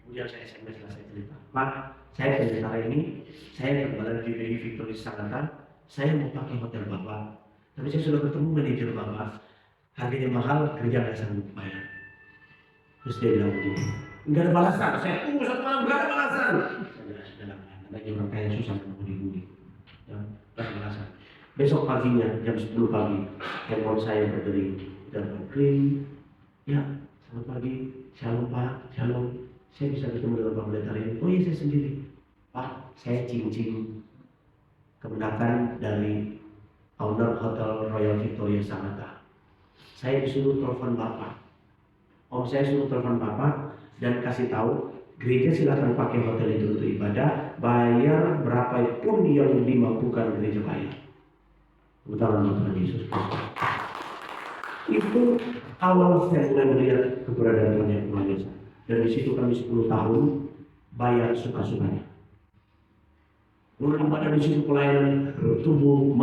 Kemudian saya SMS lah, saya cerita, Pak, saya pendeta ini, saya kembali di BI Victory Sangatta, saya mau pakai hotel Bapak. Tapi saya sudah ketemu manajer Bapak. Harganya mahal, kerja nggak sanggup bayar. Terus dia bilang begini, nggak ada balasan. Saya tunggu 1 malam, nggak ada balasan. Saya lagi orang kaya susah menghubungi. Ya, nggak ada balasan. Besok paginya jam 10 pagi, handphone saya berdering, kering. Ya, selamat pagi, shalom Pak, shalom. Saya bisa ketemu dengan Pak Pendeta ini. Oh iya saya sendiri. Pak, saya cincin kemenangan dari owner Hotel Royal Victoria Sangatta. Saya disuruh telepon Bapak. Om saya suruh telepon Bapak dan kasih tahu gereja silakan pakai hotel itu untuk ibadah, bayar berapa pun yang dimampukan gereja bayar. Utama Tuhan Yesus. Itu awal saya mulai melihat keberadaan Tuhan yang luar biasa. Dan di situ kami 10 tahun bayar suka-sukanya. Mulai ibadah di situ pelayanan bertumbuh,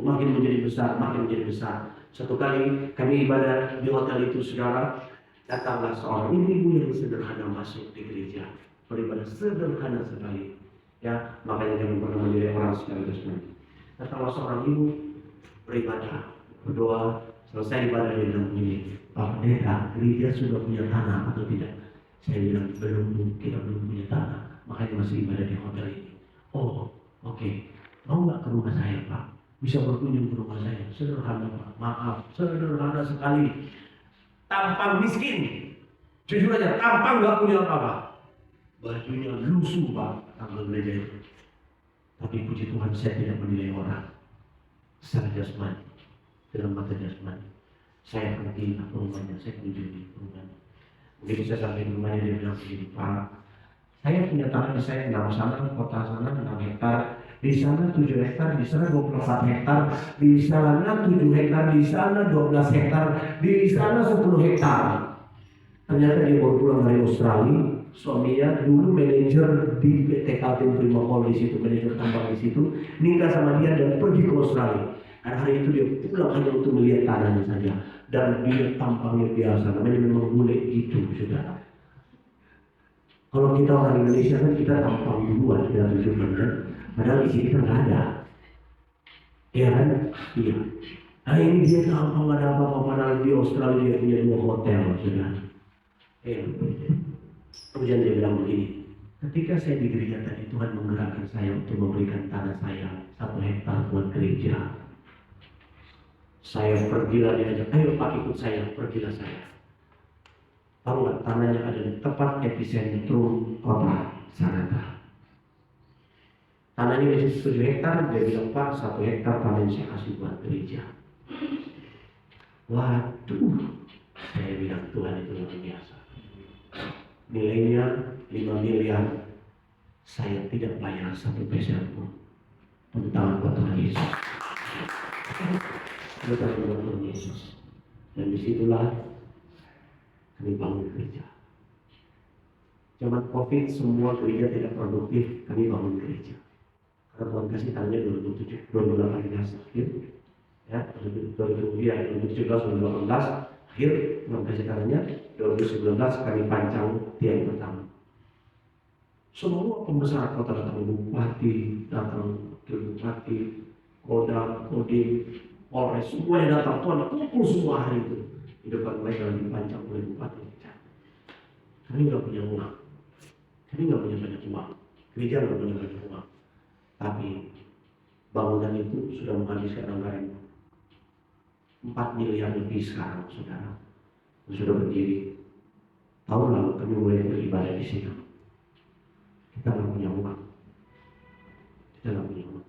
makin menjadi besar, makin menjadi besar. Satu kali kami ibadah di hotel itu, saudara, datanglah seorang ibu yang sederhana masuk di gereja, beribadah sederhana sekali. Ya, makanya jangan pernah menilai orang secara jasmani. Nah, kalau seorang ibu beribadah, berdoa, selesai ibadah dia bilang begini, Pak Pendeta, gereja sudah punya tanah atau tidak? Saya bilang belum, kita belum punya tanah, makanya masih ibadah di hotel ini. Oh, oke. Mau nggak ke rumah saya, Pak? Bisa berkunjung ke rumah saya. Sederhana, Pak. Maaf, sederhana sekali. Tampang miskin. Jujur aja, tampang nggak punya apa-apa. Bajunya lusuh, Pak, tanggal gereja itu. Tapi puji Tuhan, saya tidak menilai orang secara jasmani, dalam mata jasmani. Saya pergi ke rumahnya, saya kunjungi rumahnya. Begitu saya sampai di rumahnya, dia bilang begini, Pak, saya punya tanah di saya, nama sana, kota sana, 6 hektar. Di sana 7 hektar, di sana 24 hektar, di sana 7 hektar, di sana 12 hektar, di sana 10 hektar. Ternyata dia baru pulang dari Australia. Suaminya dulu manajer di PT Kaltim Primopol di situ, manajer tambang di situ, nikah sama dia dan pergi ke Australia. Dan hari itu dia pulang hanya untuk melihat tanahnya saja. Dan dia tampangnya biasa, namanya memang bule gitu, saudara. Kalau kita orang Indonesia kan kita tampang duluan, kita tunjukkan kan. Padahal isi kita nggak ada. Iya kan? Iya. Nah ini dia tampang ada apa-apa, padahal di Australia dia punya 2 hotel, saudara. Kemudian dia bilang begini, ketika saya di gereja tadi, Tuhan menggerakkan saya untuk memberikan tanah saya 1 hektar buat gereja. Saya pergilah, diajak, ayo Pak ikut saya, pergilah saya. Tahu nggak, tanahnya ada di tepat epicentrum kota Sanata. Tanahnya masih 7 hektar, dia bilang Pak 1 hektar tanah yang saya kasih buat gereja. Waduh, saya bilang Tuhan itu luar biasa. Nilainya 5 miliar. Saya tidak bayar 1 peser pun tentang kotak Yesus. Tentang kotak Yesus. Dan disitulah kami bangun gereja. Zaman COVID semua gereja tidak produktif, kami bangun gereja. Karena Tuhan kasih tanahnya 2007, 2018 akhir. Ya, 2017, 2018 akhir Tuhan kasih tanahnya. 2019 kami pancang tiang pertama. Semua pembesar kota datang, bupati, datang wakil bupati, kodam, kodim, polres, semuanya datang. Tuhan kumpul semua hari itu di depan mereka dipancang oleh bupati. Kami nggak punya uang, kami nggak punya banyak uang, gereja nggak punya banyak uang, tapi bangunan itu sudah menghabiskan anggaran 4 miliar lebih sekarang, saudara. Sudah berdiri. Tahun lalu kami mulai beribadah di sini. Kita nggak punya uang. Kita nggak punya uang.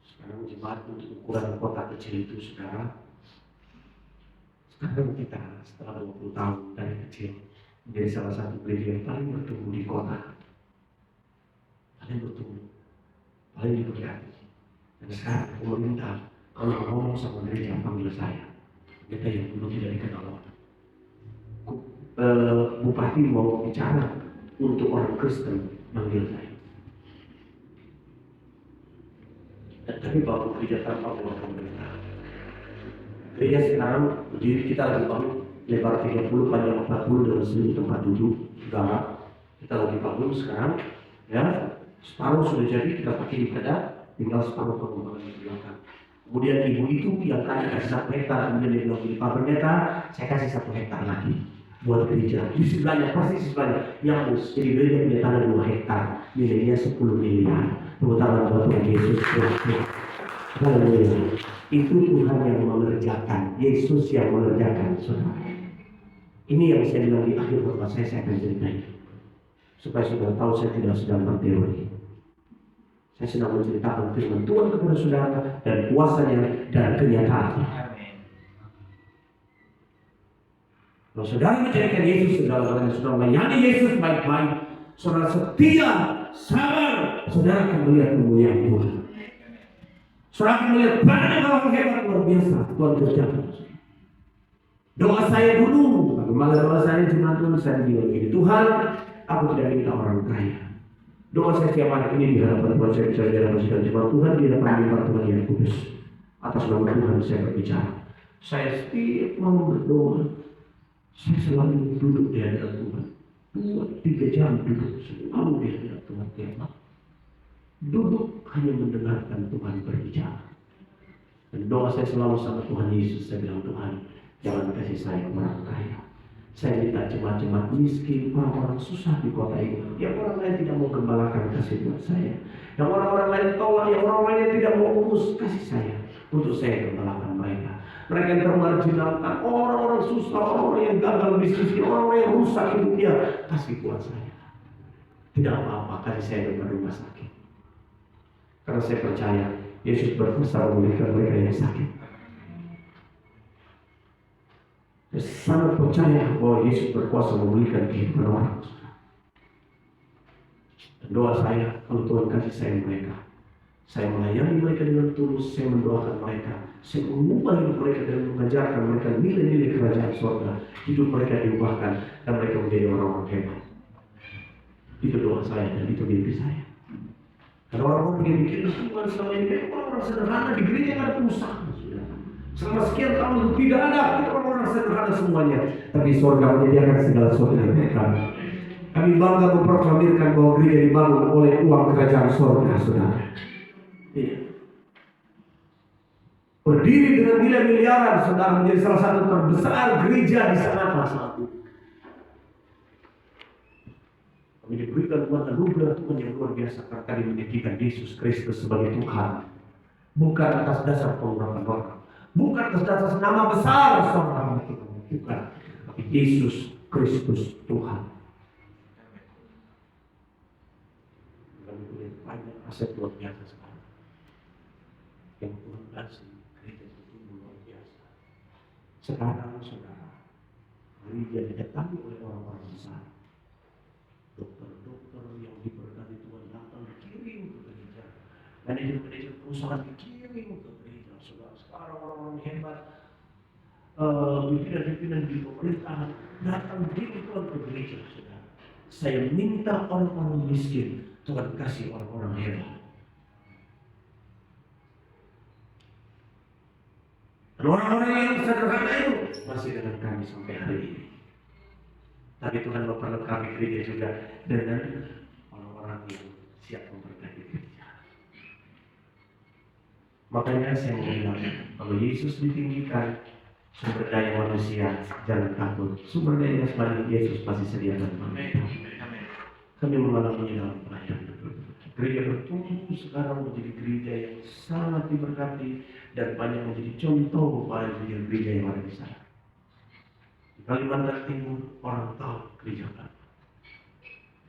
Sekarang jemaat untuk ukuran kota kecil itu, saudara. Sekarang kita setelah 20 tahun dari kecil menjadi salah satu gereja yang paling bertumbuh di kota. Paling bertumbuh, paling diberkati. Dan sekarang pemerintah kalau ngomong sama gereja panggil saya. Kita yang dulu tidak dikenal orang. Bupati mau bicara untuk orang Kristen, manggil saya. Tapi baru gereja tanpa uang pemerintah. Gereja sekarang berdiri, kita lagi bangun lebar 30, panjang 40 dengan seluruh tempat duduk. Saudara, kita lagi bangun sekarang, ya separuh sudah jadi, kita pakai di pada, tinggal separuh pengembangan di belakang. Kemudian ibu itu yang tadi kasih 1 hektar, kemudian dia bilang, Pak Pendeta, saya kasih 1 hektar lagi buat gereja. Di sebelahnya, persis di sebelahnya, yang jadi gereja punya tanah 2 hektar, nilainya 10 miliar. Tepuk tangan buat Tuhan Yesus Kristus. Haleluya. Itu Tuhan yang mengerjakan, Yesus yang mengerjakan, saudara. Ini yang saya bilang di akhir khotbah saya akan ceritain, supaya saudara tahu saya tidak sedang berteori. Saya sedang menceritakan firman Tuhan kepada saudara dan kuasanya dan kenyataannya. Kalau saudara menjadikan Yesus saudara, saudara melayani Yesus baik-baik, saudara setia, sabar, saudara akan melihat kemuliaan Tuhan. Saudara akan melihat banyak orang hebat luar biasa Tuhan kerjakan. Doa saya dulu, bagaimana doa saya cuma Tuhan saya bilang begini, Tuhan, aku tidak minta orang kaya. Doa saya setiap hari ini di hadapan Tuhan, saya bisa diadakan cuma Tuhan di hadapan mimbar Tuhan yang kudus. Atas nama Tuhan saya berbicara. Saya setiap mau berdoa, saya selalu duduk di hadapan Tuhan. 2-3 jam duduk selalu di hadapan Tuhan khidmat. Duduk hanya mendengarkan Tuhan berbicara. Dan doa saya selalu sama Tuhan Yesus, saya bilang, Tuhan, jangan kasih saya orang kaya. Saya minta jemaat-jemaat miskin, orang-orang susah di kota ini. Yang orang lain tidak mau gembalakan, kasih buat saya. Yang orang-orang lain tolak, yang orang lain yang tidak mau urus, kasih saya. Untuk saya gembalakan mereka. Mereka yang termarginalkan, orang-orang susah, orang-orang yang gagal bisnisnya, orang-orang yang rusak hidupnya, kasih buat saya. Tidak apa-apa, kasih saya dengan rumah sakit. Karena saya percaya Yesus berkuasa memulihkan mereka yang sakit. Saya sangat percaya bahwa Yesus berkuasa memulihkan kehidupan orang. Dan doa saya, kalau Tuhan kasih saya mereka, saya melayani mereka dengan tulus, saya mendoakan mereka, saya mengubah hidup mereka dan mengajarkan mereka nilai-nilai kerajaan surga. Hidup mereka diubahkan dan mereka menjadi orang-orang hebat. Itu doa saya dan itu mimpi saya. Karena orang-orang yang mikir Tuhan selama ini kan orang-orang sederhana di gereja yang ada pengusaha. Selama sekian tahun tidak ada, kita orang-orang sederhana semuanya. Tapi surga menyediakan segala sesuatu yang mereka. Kami bangga memproklamirkan bahwa gereja dibangun oleh uang kerajaan surga, saudara. Iya. Berdiri dengan nilai miliaran, saudara, menjadi salah satu terbesar gereja di sana saat itu. Kami diberikan buat anugerah Tuhan yang luar biasa karena kami menjadikan Yesus Kristus sebagai Tuhan. Bukan atas dasar pengurapan orang, bukan atas dasar nama besar seorang, bukan. Tapi Yesus Kristus Tuhan. Kami punya banyak aset luar biasa sekarang. Yang Tuhan kasih gereja itu luar biasa. Sekarang saudara, gereja didatangi oleh orang-orang besar. Dokter-dokter yang diberkati Tuhan datang dikirim ke gereja. Manajer-manajer perusahaan dikirim ke gereja. Saudara, sekarang orang-orang hebat, pimpinan-pimpinan di pemerintahan datang dikirim Tuhan ke gereja. Saudara, saya minta orang-orang miskin, Tuhan kasih orang-orang hebat. Dan orang-orang yang sederhana itu masih dengan kami sampai hari ini. Tapi Tuhan memperlengkapi gereja juga dengan orang-orang yang siap memberkati gereja. Makanya saya mau bilang, kalau Yesus ditinggikan, sumber daya manusia jangan takut. Sumber daya jasmani Yesus pasti sediakan. Kami mengalami dalam pelayanan. Gereja bertumbuh sekarang menjadi gereja yang sangat diberkati dan banyak menjadi contoh bagi gereja yang ada di sana. Kalimantan Timur orang tahu gereja apa.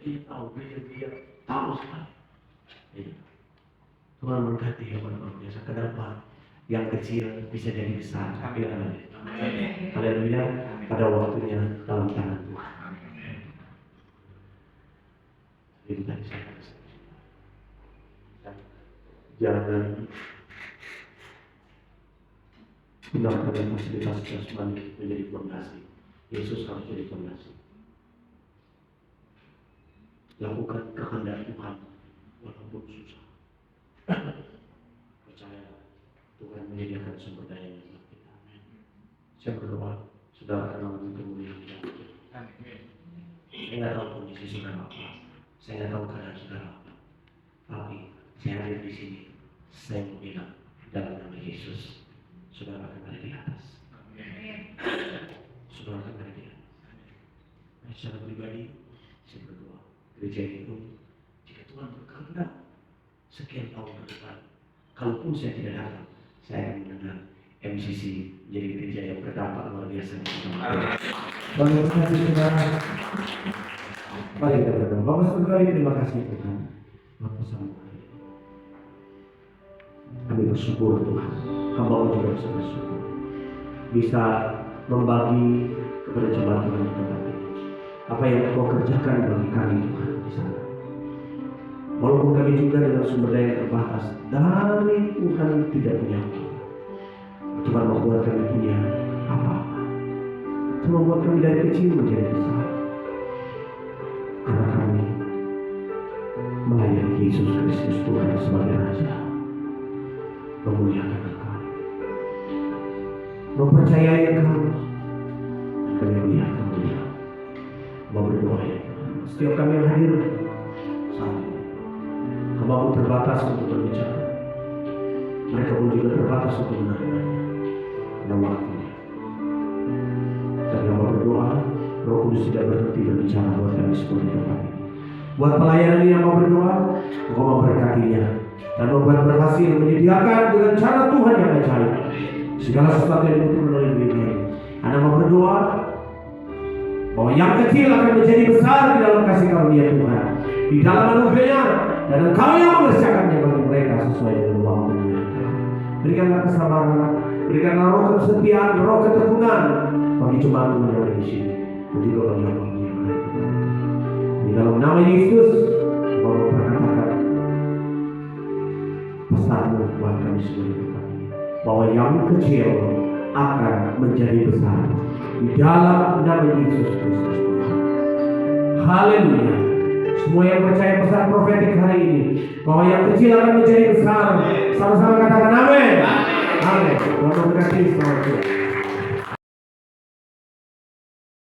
Dia tahu gereja tahu sekali. Tuhan memberkati hebat luar biasa. Kenapa? Yang kecil bisa jadi besar. Haleluya. Pada waktunya dalam tangan Tuhan. Itu tadi saya katakan. Jangan gunakan fasilitas jasmani menjadi fondasi. Yesus harus jadi fondasi. Lakukan kehendak Tuhan walaupun susah. Percaya Tuhan menyediakan sumber daya yang kita. Saya berdoa, saudara akan mengalami kemuliaan yang saya nggak tahu kondisi saudara apa, saya nggak tahu keadaan saudara apa, tapi saya hadir di sini, saya mau bilang dalam nama Yesus, saudara akan ada di atas. Saudara akan ada di atas. Secara pribadi, saya berdoa gereja itu, jika Tuhan berkehendak sekian tahun ke depan, kalaupun saya tidak datang, saya akan mendengar MCC menjadi gereja yang berdampak luar biasa. Bapak kasih saudara. Mari kita berdoa. Bapak Saudara, terima kasih Tuhan. Bapak sama. Kami bersyukur Tuhan. Hamba juga bisa bersyukur. Bisa membagi kepada jemaat Tuhan di tempat ini. Apa yang Kau kerjakan bagi kami Tuhan di sana. Walaupun kami juga dengan sumber daya yang terbatas, dari Tuhan tidak punya apa. Tuhan membuat kami punya apa-apa. Tuhan membuat kami dari kecil menjadi besar. Karena kami melayani Yesus Kristus Tuhan sebagai Raja, memuliakan Engkau, mempercayai Engkau, dan kami melihat kemuliaan. Mau berdoa ya Tuhan. Setiap kami yang hadir saat ini, hamba-Mu terbatas untuk berbicara. Mereka pun juga terbatas untuk menerimanya. Pada waktunya. Tapi hamba berdoa, Roh Kudus tidak berhenti berbicara buat kami semua di tempat ini. Buat pelayanan ini hamba berdoa, Engkau memberkatinya dan membuat berhasil menyediakan dengan cara Tuhan yang ajaib segala sesuatu yang dibutuhkan melalui diri. Anda mau berdoa bahwa yang kecil akan menjadi besar di dalam kasih karunia Tuhan, di dalam anugerahnya, dan Engkau yang mengerjakannya bagi mereka sesuai dengan waktunya. Berikanlah kesabaran, berikanlah roh kesetiaan, roh ketekunan bagi jemaat Tuhan yang ada di sini, dan juga bagi hamba-Mu yang ada di tempat ini. Di dalam nama Yesus, Engkau berkatakan pesan-Mu buat kami semua di tempat ini, bahwa yang kecil akan menjadi besar di dalam nama Yesus Kristus Tuhan. Haleluya. Semua yang percaya pesan profetik hari ini bahwa yang kecil akan menjadi besar, sama-sama katakan amin. Amin. Tuhan memberkati semua.